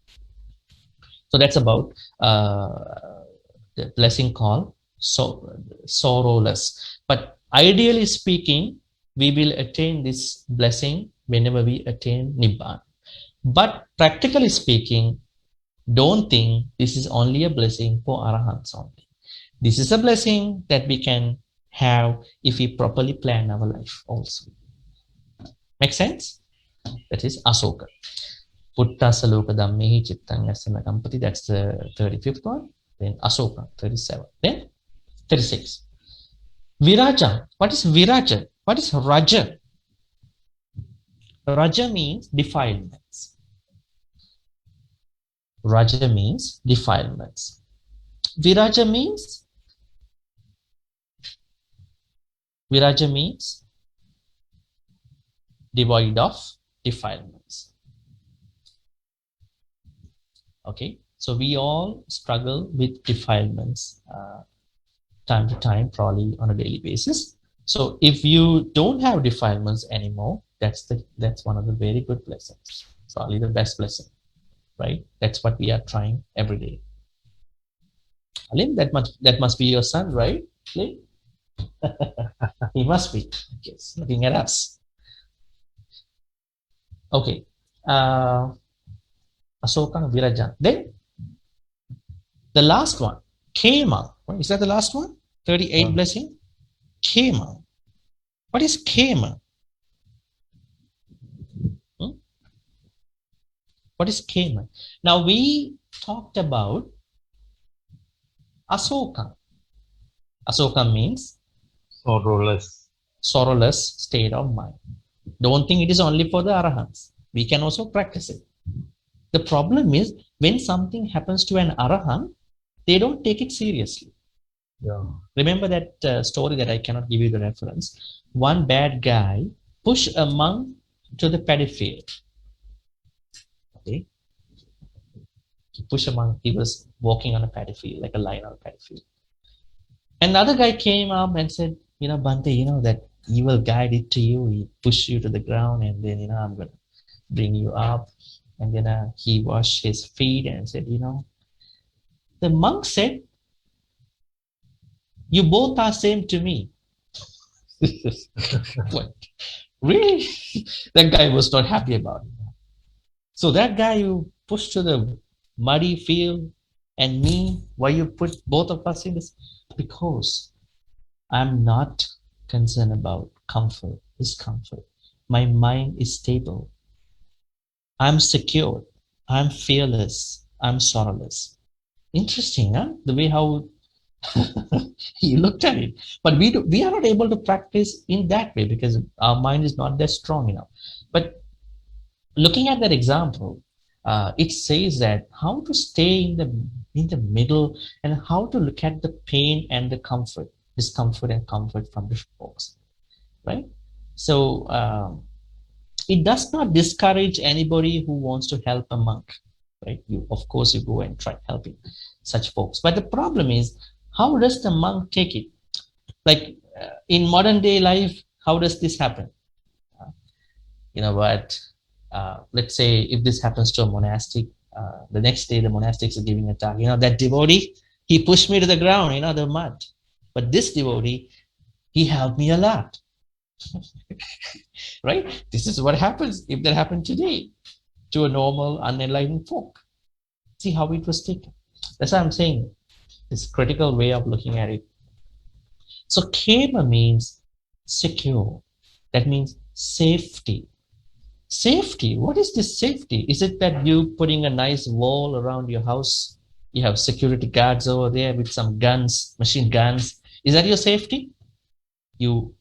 So that's about the blessing called sorrowless. But ideally speaking, we will attain this blessing whenever we attain Nibbana. But practically speaking, don't think this is only a blessing for Arahants only. This is a blessing that we can have if we properly plan our life also. Make sense? That is Asoka. Puttasaloka Dhammehi Chittang Asana Kampati, that's the 35th one. Then Asoka, 37. Then 36. Viraja. What is Viraja? What is Raja? Raja means defilements. Raja means defilements. Viraja means devoid of defilements. Okay, so we all struggle with defilements time to time, probably on a daily basis. So if you don't have defilements anymore, that's one of the very good blessings. Probably the best blessing, right? That's what we are trying every day. Alim, that must be your son, right? Alim? He must be. Yes, looking at us. Okay. Asoka Viraja. Then the last one, Kema. Is that the last one? 38 blessing. Kema. What is Kema? What is Kema? Now we talked about Asoka. Asoka means sorrowless state of mind. Don't think it is only for the Arahants. We can also practice it. The problem is when something happens to an Arahant, they don't take it seriously. Yeah. Remember that story that I cannot give you the reference. One bad guy pushed a monk to the paddy field. Okay. He pushed a monk. He was walking on a paddy field, like a lion on a paddy field. Another guy came up and said, Bhante, that evil guy did to you. He pushed you to the ground, and then, I'm going to bring you up. And then he washed his feet and said, the monk said, you both are same to me. What? Really? That guy was not happy about it. So that guy you pushed to the muddy field, and me, why you put both of us in this? Because I'm not concerned about comfort, discomfort. My mind is stable. I'm secure. I'm fearless, I'm sorrowless. Interesting, huh? The way how he looked at it. But we are not able to practice in that way because our mind is not that strong enough. But looking at that example, it says that how to stay in the middle and how to look at the pain and the comfort, discomfort and comfort from the folks, right? So it does not discourage anybody who wants to help a monk, right? You, of course, you go and try helping such folks. But the problem is, how does the monk take it? Like in modern day life, how does this happen? You know what? Let's say if this happens to a monastic, the next day the monastics are giving a talk. You know, that devotee, he pushed me to the ground, you know, the mud. But this devotee, he helped me a lot. Right? This is what happens if that happened today to a normal unenlightened folk. See how it was taken. That's what I'm saying. This critical way of looking at it. So kema means secure. That means safety. Safety. What is this safety? Is it that you putting a nice wall around your house? You have security guards over there with some guns, machine guns. Is that your safety? You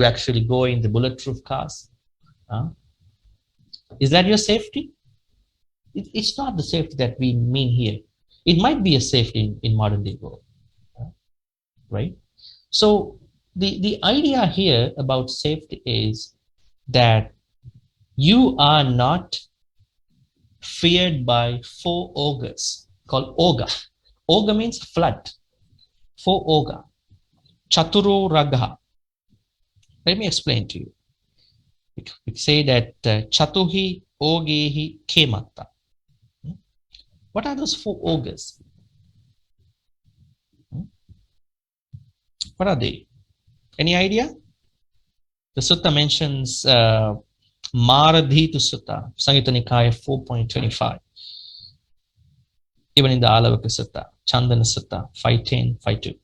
actually go in the bulletproof cars. Is that your safety? It's not the safety that we mean here. It might be a safety in modern day world, right? So the idea here about safety is that you are not feared by four ogres called Oga. Oga means flood. Four Oga. Chaturo Ragha. Let me explain to you. We say that Chatuhi Ogehi Kemata. What are those four ogres? What are they? Any idea? The sutta mentions Maradhi to Sutta, Samyutta Nikaya 4.25. Even in the Alavaka Sutta, Chandana Sutta 5.10, 5.2.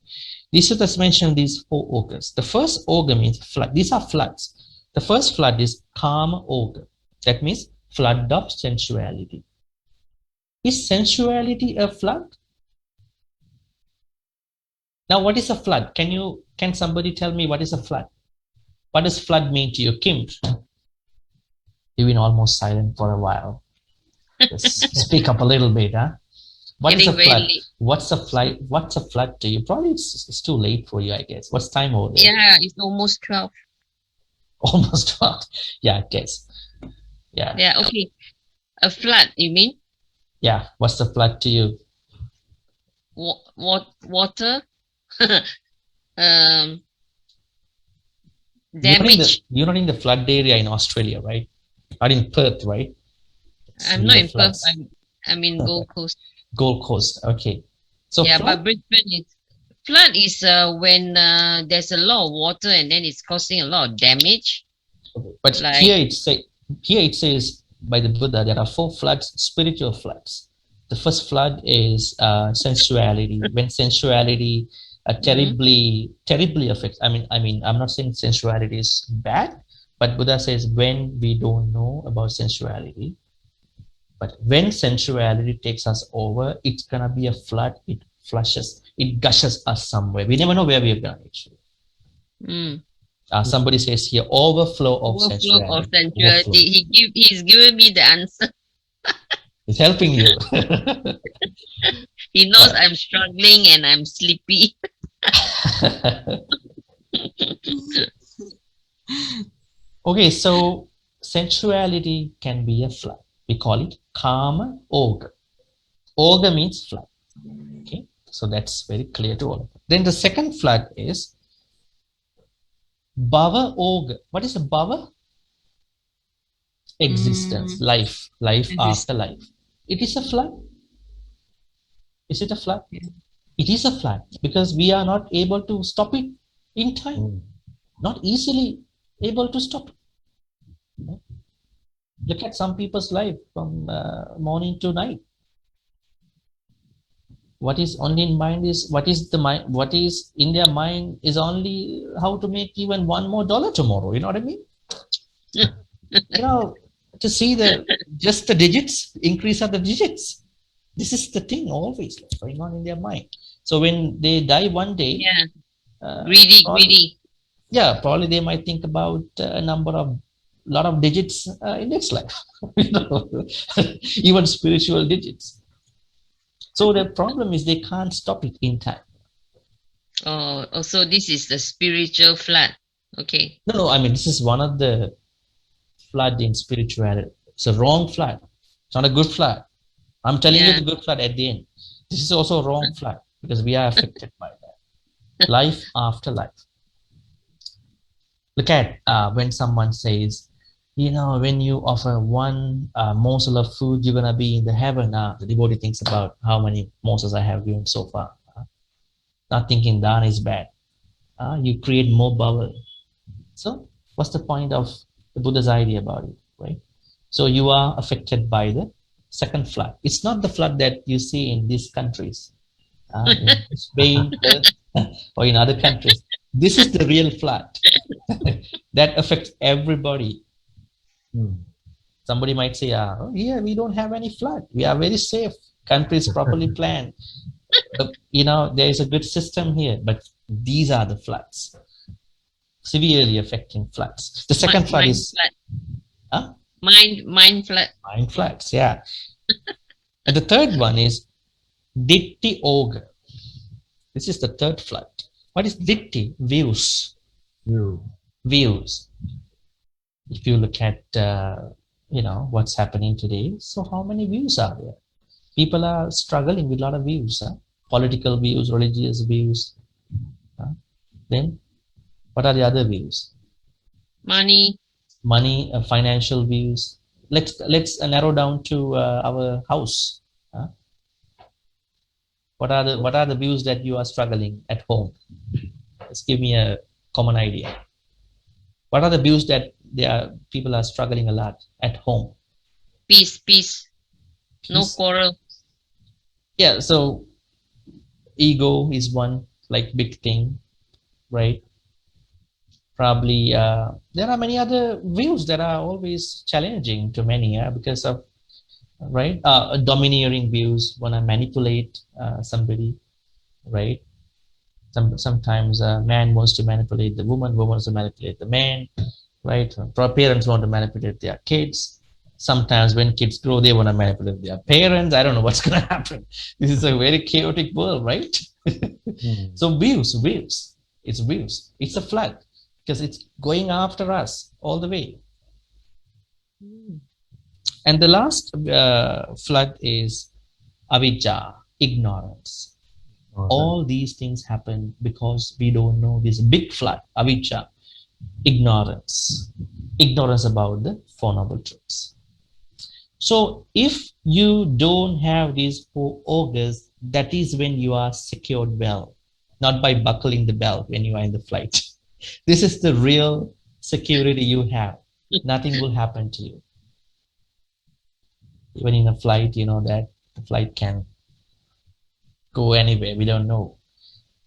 These suttas mention these four ogres. The first ogre means flood. These are floods. The first flood is Kama ogre. That means flood of sensuality. Is sensuality a flood? Now, what is a flood? Can somebody tell me what is a flood? What does flood mean to you, Kim? You've been almost silent for a while. Just speak up a little bit, huh? What is a flood? What's a flood? What's a flood to you? Probably it's too late for you, I guess. What's time over there? Yeah, it's almost 12. Almost 12. Yeah, I guess. Yeah. Yeah, okay. A flood, you mean? Yeah. What's the flood to you? Water. Damage. Damage. You're not in the flood area in Australia, right? Not in Perth, right? I'm not in Perth. I'm in Gold Coast. Gold Coast. Okay. So yeah, flood? but Brisbane flood is when there's a lot of water and then it's causing a lot of damage. Okay. But like, here it says by the Buddha there are four floods, spiritual floods. The first flood is sensuality. When sensuality terribly affects. I mean, I'm not saying sensuality is bad, but Buddha says when we don't know about sensuality, but when sensuality takes us over, it's gonna be a flood. It flushes, it gushes us somewhere. We never know where we're going actually. Somebody says here, overflow of sensuality. He's given me the answer. He's helping you. He knows I'm struggling and I'm sleepy. Okay, so sensuality can be a flood. We call it Kama Oga. Oga means flood. Okay, so that's very clear to all of us. Then the second flood is Bhava Oga. What is a Bhava? Existence, life after life. It is a flood. Is it a flood? Yeah. It is a flood because we are not able to stop it in time. Not easily able to stop it. Look at some people's life from morning to night. What is only in mind is what is in their mind is only how to make even $1 more tomorrow. You know what I mean? You know, to see just the digits, increase of the digits. This is the thing always going on in their mind. So when they die one day, Yeah. Greedy. Yeah, probably they might think about a lot of digits in next life, even spiritual digits. So the problem is they can't stop it in time. Oh, so this is the spiritual flood. Okay. No, I mean, this is one of the flood in spirituality. It's a wrong flood. It's not a good flood. I'm telling you the good flood at the end. This is also a wrong flood because we are affected by that. Life after life. Look at when someone says, when you offer one morsel of food, you're going to be in the heaven. The devotee thinks about how many morsels I have given so far. Not thinking dana is bad. You create more bubble. So what's the point of the Buddha's idea about it, right? So you are affected by the second flood. It's not the flood that you see in these countries, in Spain or in other countries. This is the real flood that affects everybody. Somebody might say, here we don't have any flood. We are very safe. Country is properly planned. There is a good system here, but these are the floods. Severely affecting floods. The second flood is mind flood. Mind floods, yeah. And the third one is Ditti Ogre. This is the third flood. What is Ditti? Views. Views. If you look at what's happening today, so how many views are there? People are struggling with a lot of views, political views, religious views. Then what are the other views? Money, financial views. Let's narrow down to our house. What are the views that you are struggling at home? Let's give me a common idea. What are the views that people are struggling a lot at home? Peace. No quarrel. Yeah, so ego is one big thing, right? Probably there are many other views that are always challenging to many, because of domineering views, want to manipulate somebody, right? Sometimes a man wants to manipulate the woman wants to manipulate the man, right? Parents want to manipulate their kids. Sometimes when kids grow, they want to manipulate their parents. I don't know what's going to happen. This is a very chaotic world, right? So views. It's views. It's a flood because it's going after us all the way. And the last flood is avijja, ignorance. All these things happen because we don't know this big flood, avijja, ignorance about the Four Noble Truths. So if you don't have these four augurs, that is when you are secured well, not by buckling the belt when you are in the flight. This is the real security you have. Nothing will happen to you. Even in a flight, you know that the flight can go anywhere. We don't know.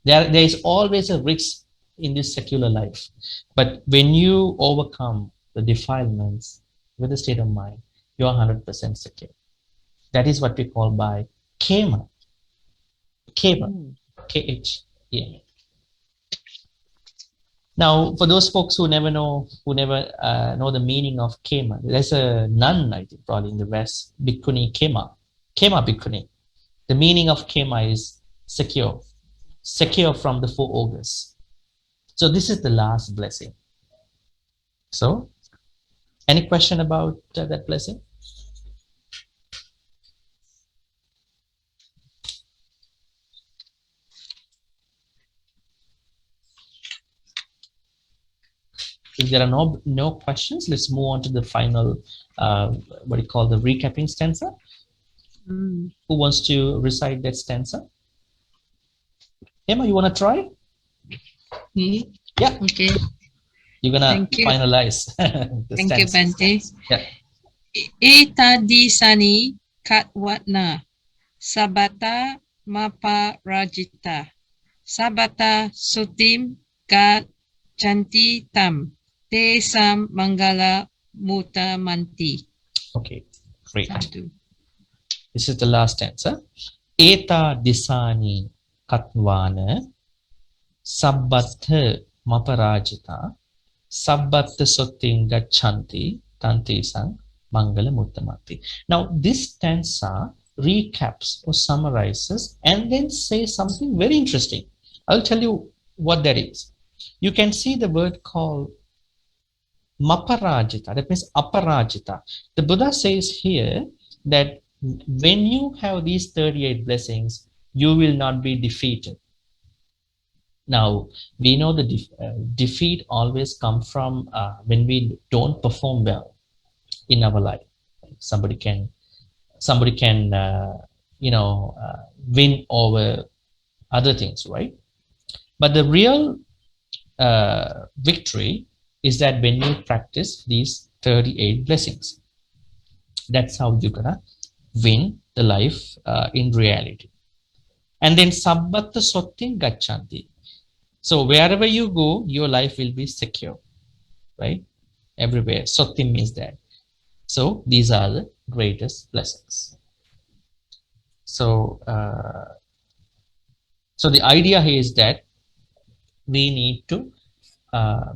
There is always a risk in this secular life. But when you overcome the defilements with a state of mind, you are 100% secure. That is what we call by Khema. Khema. K-H-E-M-A. Now, for those folks who never know the meaning of Khema, there's a nun, I think, probably in the West, Bhikkhuni Khema Bhikkhuni. The meaning of Khema is secure from the four augurs. So this is the last blessing. So, any question about that blessing? If there are no questions, let's move on to the final, what do you call the recapping stanza? Who wants to recite that stanza? Emma, you want to try? Me? Yeah. Okay. You're going to finalize the Thank you, Bhante. Yeah. Etadisani katwatna sabata maparajita sabata sutim gat chanti tam te sam Maṅgala muta manti. Okay, great. Satu. This is the last answer. Eta disani katwana sabbatha maparajita sabbatha sotin gachanti tanti sang Maṅgala muttamati. Now this stanza recaps or summarizes and then says something very interesting. I'll tell you what that is. You can see the word called maparajita, that means aparajita. The Buddha says here that when you have these 38 blessings, you will not be defeated. Now, we know the defeat always comes from when we don't perform well in our life. Somebody can win over other things, right? But the real victory is that when you practice these 38 blessings, that's how you're gonna win the life in reality. And then sabbatta sottin gachanti. So wherever you go, your life will be secure, right? Everywhere. Sottim means that. So these are the greatest blessings. So, so the idea here is that we need to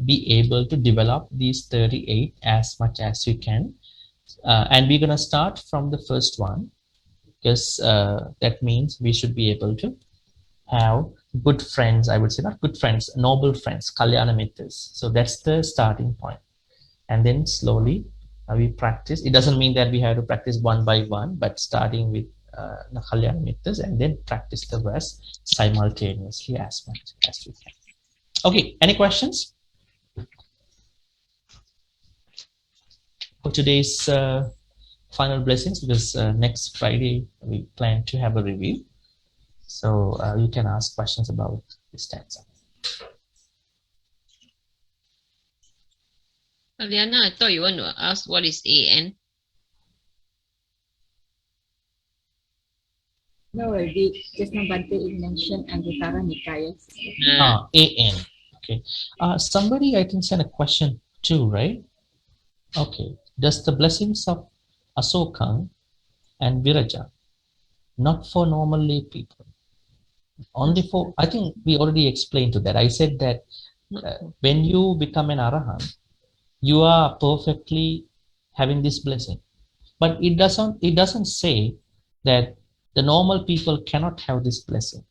be able to develop these 38 as much as we can. And we're going to start from the first one, because that means we should be able to have good friends. I would say not good friends, noble friends, kalyana mittas. So that's the starting point. And then slowly we practice. It doesn't mean that we have to practice one by one, but starting with the kalyana mittas and then practice the rest simultaneously as much as we can. Okay, any questions for today's final blessings? Because next Friday we plan to have a review. So you can ask questions about this stanza. Aliana, I thought you want to ask what is AN? No, already just now Bhante mentioned Anguttara Nikaya. AN. Okay. Somebody I think sent a question too, right? Okay. Does the blessings of Asoka and Viraja not for normal lay people? Only for, I think we already explained to that. I said that when you become an Arahant, you are perfectly having this blessing. But it doesn't say that the normal people cannot have this blessing.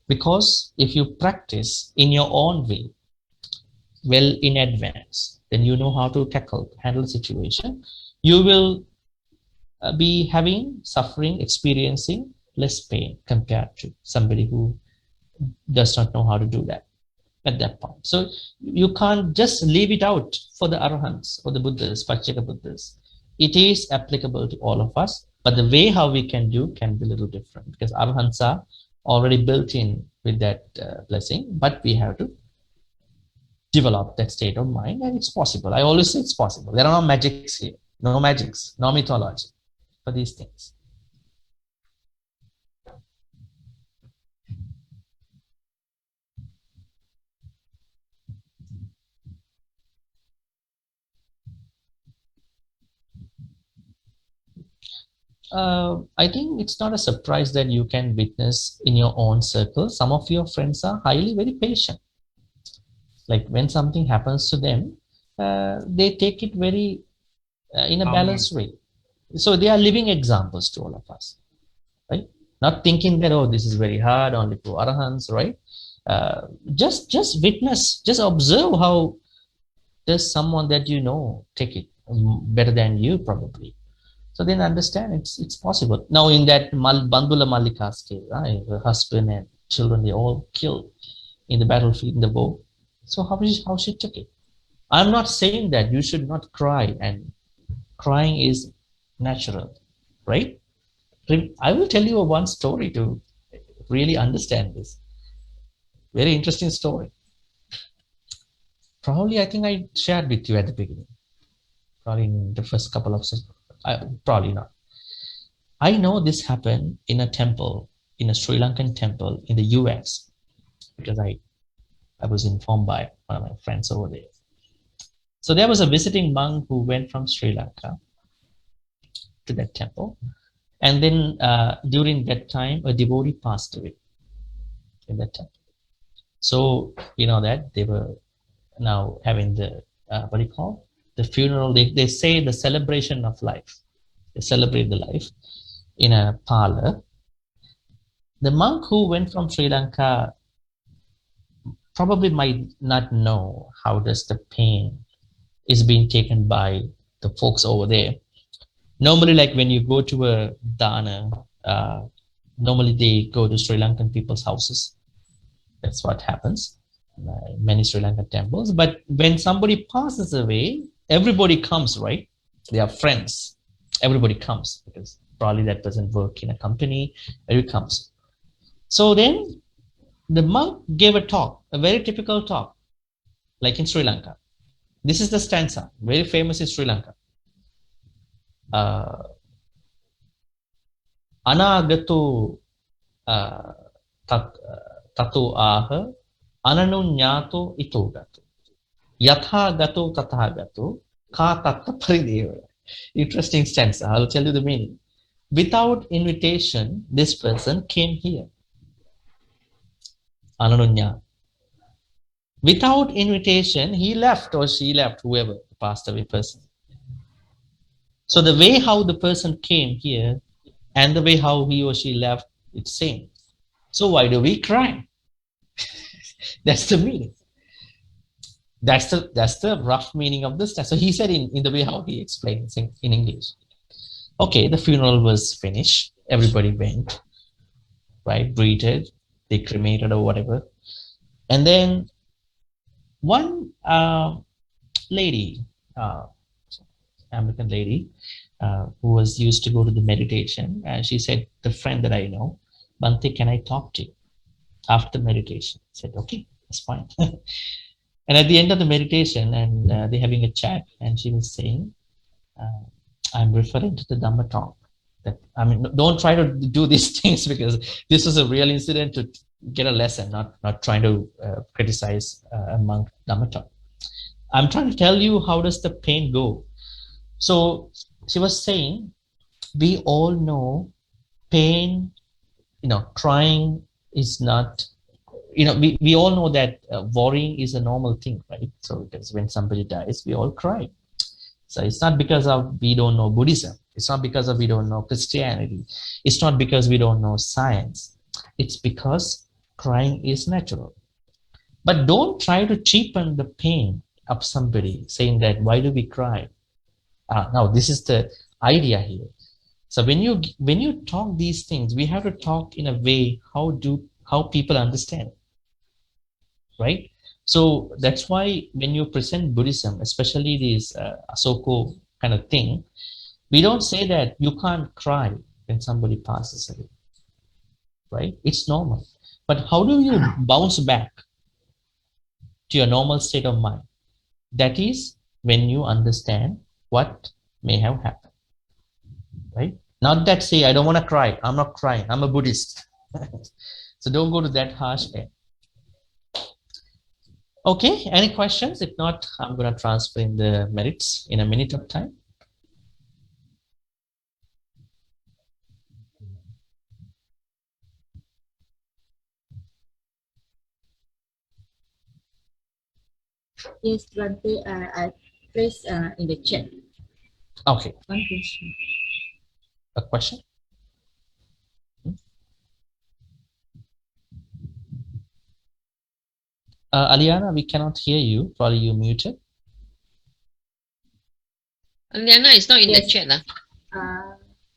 Because if you practice in your own way, well in advance, then you know how to handle the situation. You will be having, suffering, experiencing less pain compared to somebody who does not know how to do that at that point. So you can't just leave it out for the Arahants or the Buddhas, Pachaka Buddhas. It is applicable to all of us, but the way how we can do can be a little different, because Arahants are already built in with that blessing, but we have to develop that state of mind, and it's possible. I always say it's possible. There are no magics here, no magics, no mythology for these things. I think it's not a surprise that you can witness in your own circle. Some of your friends are highly very patient. Like when something happens to them, they take it very in a balanced way. So they are living examples to all of us, right? Not thinking that, oh, this is very hard, only for Arahants, right? Just witness, just observe how does someone that you know take it better than you probably. So then understand it's possible. Now in that Bandula Mallika's case, her husband and children, they all killed in the battlefield, in the war. So how she took it? I'm not saying that you should not cry, and crying is natural, right? I will tell you one story to really understand this. Very interesting story. Probably I think I shared with you at the beginning. Probably in the first couple of probably not. I know this happened in a temple, in a Sri Lankan temple in the US, because I was informed by one of my friends over there. So there was a visiting monk who went from Sri Lanka, to that temple. And then during that time, a devotee passed away in that temple. So you know that they were now having the what do you call the funeral? They say the celebration of life. They celebrate the life in a parlor. The monk who went from Sri Lanka probably might not know how does the pain is being taken by the folks over there. Normally, like when you go to a dana, normally they go to Sri Lankan people's houses. That's what happens in many Sri Lankan temples. But when somebody passes away, everybody comes, right? They are friends. Everybody comes because probably that person work in a company. Everybody comes. So then the monk gave a talk, a very typical talk, like in Sri Lanka. This is the stanza, very famous in Sri Lanka. Anagato tato aha ananunyato itogato yatha gato tatha gato ka tatta parideva. Interesting stanza. I'll tell you the meaning. Without invitation, this person came here. Ananunya. Without invitation, he left or she left, whoever passed away person. So the way how the person came here and the way how he or she left, it's same. So why do we cry? That's the meaning. That's the rough meaning of this. So he said in the way how he explains in English. Okay, the funeral was finished. Everybody went, right? Greeted, they cremated or whatever. And then one lady, American lady, who was used to go to the meditation, and she said, the friend that I know, Bhante, can I talk to you after meditation? I said, okay, that's fine. And at the end of the meditation, and they're having a chat, and she was saying, I'm referring to the Dhamma talk. That, I mean, don't try to do these things because this is a real incident to get a lesson, not trying to criticize a monk Dhamma talk. I'm trying to tell you how does the pain go. So she was saying, we all know pain, crying is not, we all know that worrying is a normal thing, right? So because when somebody dies, we all cry. So it's not because of we don't know Buddhism. It's not because of we don't know Christianity. It's not because we don't know science. It's because crying is natural. But don't try to cheapen the pain of somebody, saying that, why do we cry? Now, this is the idea here. So when you talk these things, we have to talk in a way how people understand, right? So that's why when you present Buddhism, especially this Asoko kind of thing, we don't say that you can't cry when somebody passes away, right? It's normal. But how do you bounce back to your normal state of mind? That is when you understand what may have happened, right? Not that say, I don't want to cry. I'm not crying. I'm a Buddhist. So don't go to that harsh end. Okay, any questions? If not, I'm going to transfer in the merits in a minute of time. Yes, Bhante, I placed in the chat. Okay, One question. a question? Aliana, we cannot hear you. Probably you muted. Liana is not in the Yes. chat.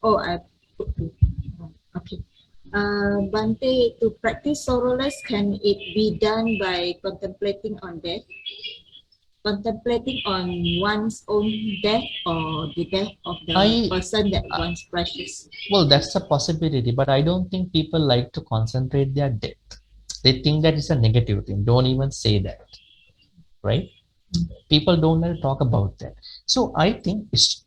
I put to. Okay. Bhante, to practice sorrowless, can it be done by contemplating on death? Contemplating on one's own death or the death of the person that one's precious? Well, that's a possibility, but I don't think people like to concentrate their death. They think that it's a negative thing. Don't even say that, right? People don't like to talk about that. So I think it's,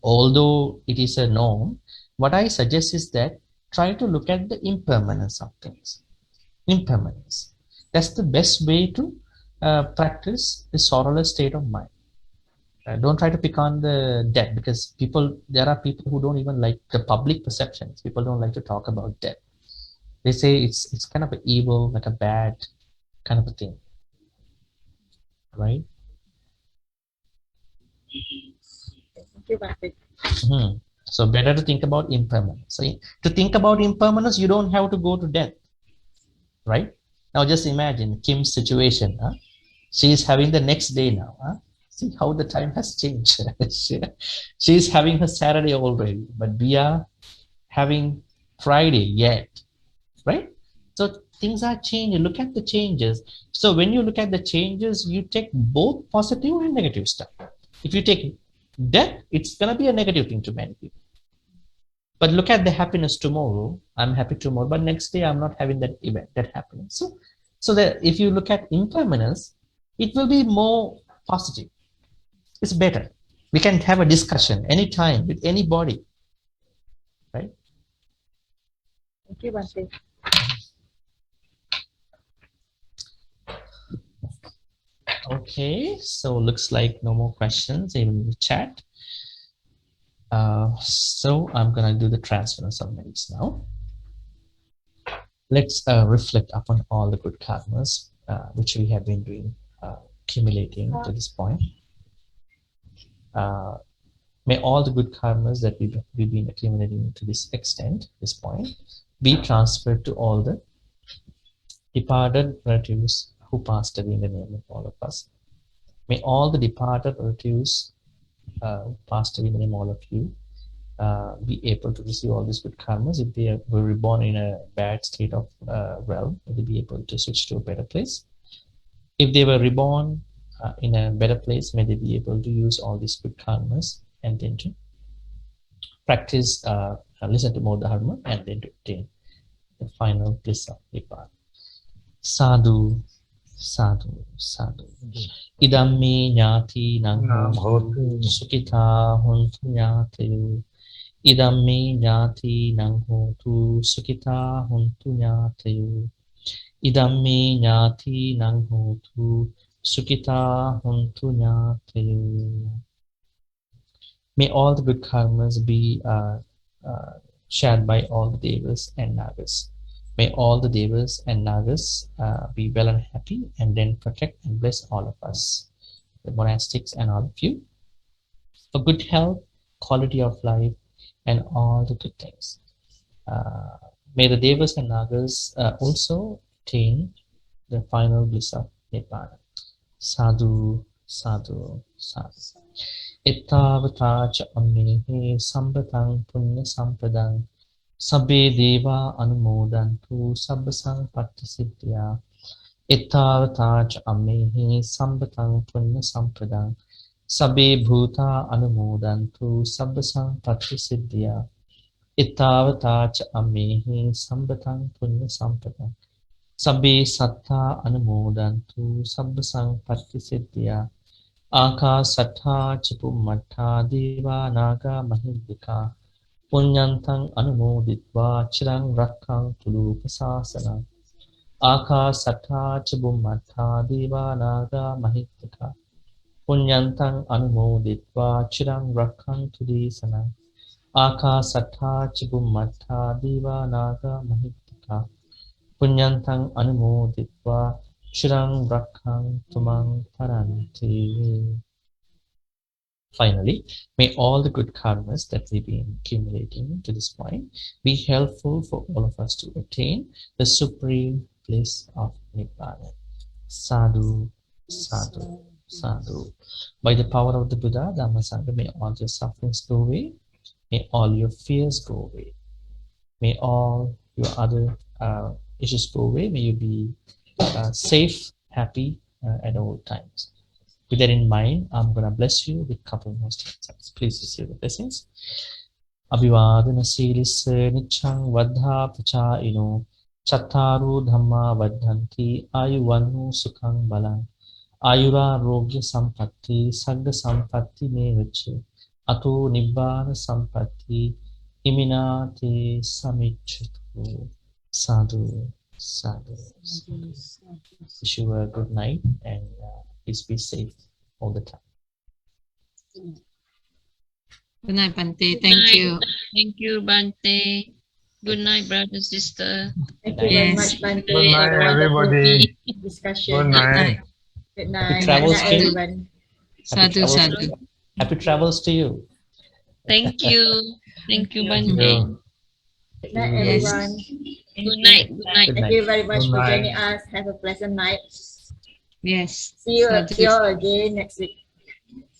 although it is a norm, what I suggest is that try to look at the impermanence of things. Impermanence. That's the best way to practice the sorrowless state of mind. Don't try to pick on the death, because there are people who don't even like the public perceptions. People don't like to talk about death. They say it's kind of an evil, like a bad kind of a thing, right? Thank you, Bhante. So better to think about impermanence. So to think about impermanence, you don't have to go to death, right? Now just imagine Kim's situation. Huh? She is having the next day now. Huh? See how the time has changed. She is having her Saturday already, but we are having Friday yet, right? So things are changing. Look at the changes. So when you look at the changes, you take both positive and negative stuff. If you take death, it's gonna be a negative thing to many people. But look at the happiness tomorrow. I'm happy tomorrow, but next day I'm not having that event, that happening. So that if you look at impermanence, it will be more positive. It's better. We can have a discussion anytime with anybody, right? Thank you, Bhante. Okay, so looks like no more questions even in the chat. So I'm gonna do the transference of minutes now. Let's reflect upon all the good karmas which we have been doing, accumulating to this point. May all the good karmas that we've been accumulating to this extent, this point, be transferred to all the departed relatives who passed away in the name of all of us. May all the departed relatives who passed away in the name of all of you be able to receive all these good karmas. If they were reborn in a bad state of realm, may they be able to switch to a better place. If they were reborn in a better place, may they be able to use all these good karmas and then to practice, listen to more dharma, and then to attain the final bliss of Nibbana. Sadhu, sadhu, sadhu. Idam me nyati nang hotu sukita hontu nyatayu. Idam me nyati nang hotu sukita hontu nyatayu. Idam me nyati nang hotu sukita hontu nyatayu. May all the good karmas be shared by all the devas and nagas. May all the devas and nagas be well and happy, and then protect and bless all of us, the monastics and all of you, for good health, quality of life, and all the good things. May the devas and nagas also attain the final bliss of Nibbana. Sadhu, sadhu, sadhu. Ittavata cha ammehe sambatang punya sampadang sabbe deva anumodantu sabbasang pattisiddhya. Ittavata cha ammehe sambatang punya sampadang sabbe bhuta anumodantu sabbasang pattisiddhya. Ittavata cha ammehe sambatang punya sampadang sabbe satta anumodantu sabbasang pattisiddhya. Akasattha Chibummattha Deva Naga Mahindika Punyantang Anumoditva Chirang Rakkang Tulupasasana. Akasattha Chibummattha Deva Naga Mahindika Punyantang Anumoditva Chirang Rakkang Tulisana. Akasattha Chibummattha Deva Naga Mahindika Punyantang Anumoditva Chirang Rakkang Tumang Paranti. Finally, may all the good karmas that we've been accumulating to this point be helpful for all of us to attain the supreme bliss of Nibbana. Sadhu, sadhu, sadhu. By the power of the Buddha, Dhamma, Sangha, may all your sufferings go away. May all your fears go away. May all your other issues go away. May you be safe, happy at all times. With that in mind, I'm going to bless you with a couple more statements. Please receive the blessings. Abhivadana silissa nichang vadha pachaino chattaru dhamma vadhanti ayuvannu sukhang balang ayura rogya sampatti sagga sampatti mevache ato nibbana sampatti iminate samichatu. Sadhu, sadhu, sadhu. Wish you a good night, and please be safe all the time. Good night, Bhante. Good Thank night. you. Thank you, Bhante. Good night, brother, sister. Thank you very Yes. much, Bhante, Good night, for the wonderful everybody. discussion. Good night. Good Happy night. Good travels night, to you. everyone. Sadhu, travels. sadhu. Happy travels to you. Thank you. Thank you, Thank Bhante. you. Good night, Yes. everyone. Good night. Good night. Good Thank night. you very much Good for night. joining us. Have a pleasant night. Yes. See you Sadhu. all again next week.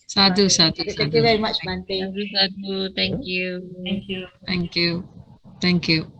Sadhu, sadhu, Thank you sadhu. very much, Bhante. Sadhu, sadhu. Thank you. Thank you. Thank you.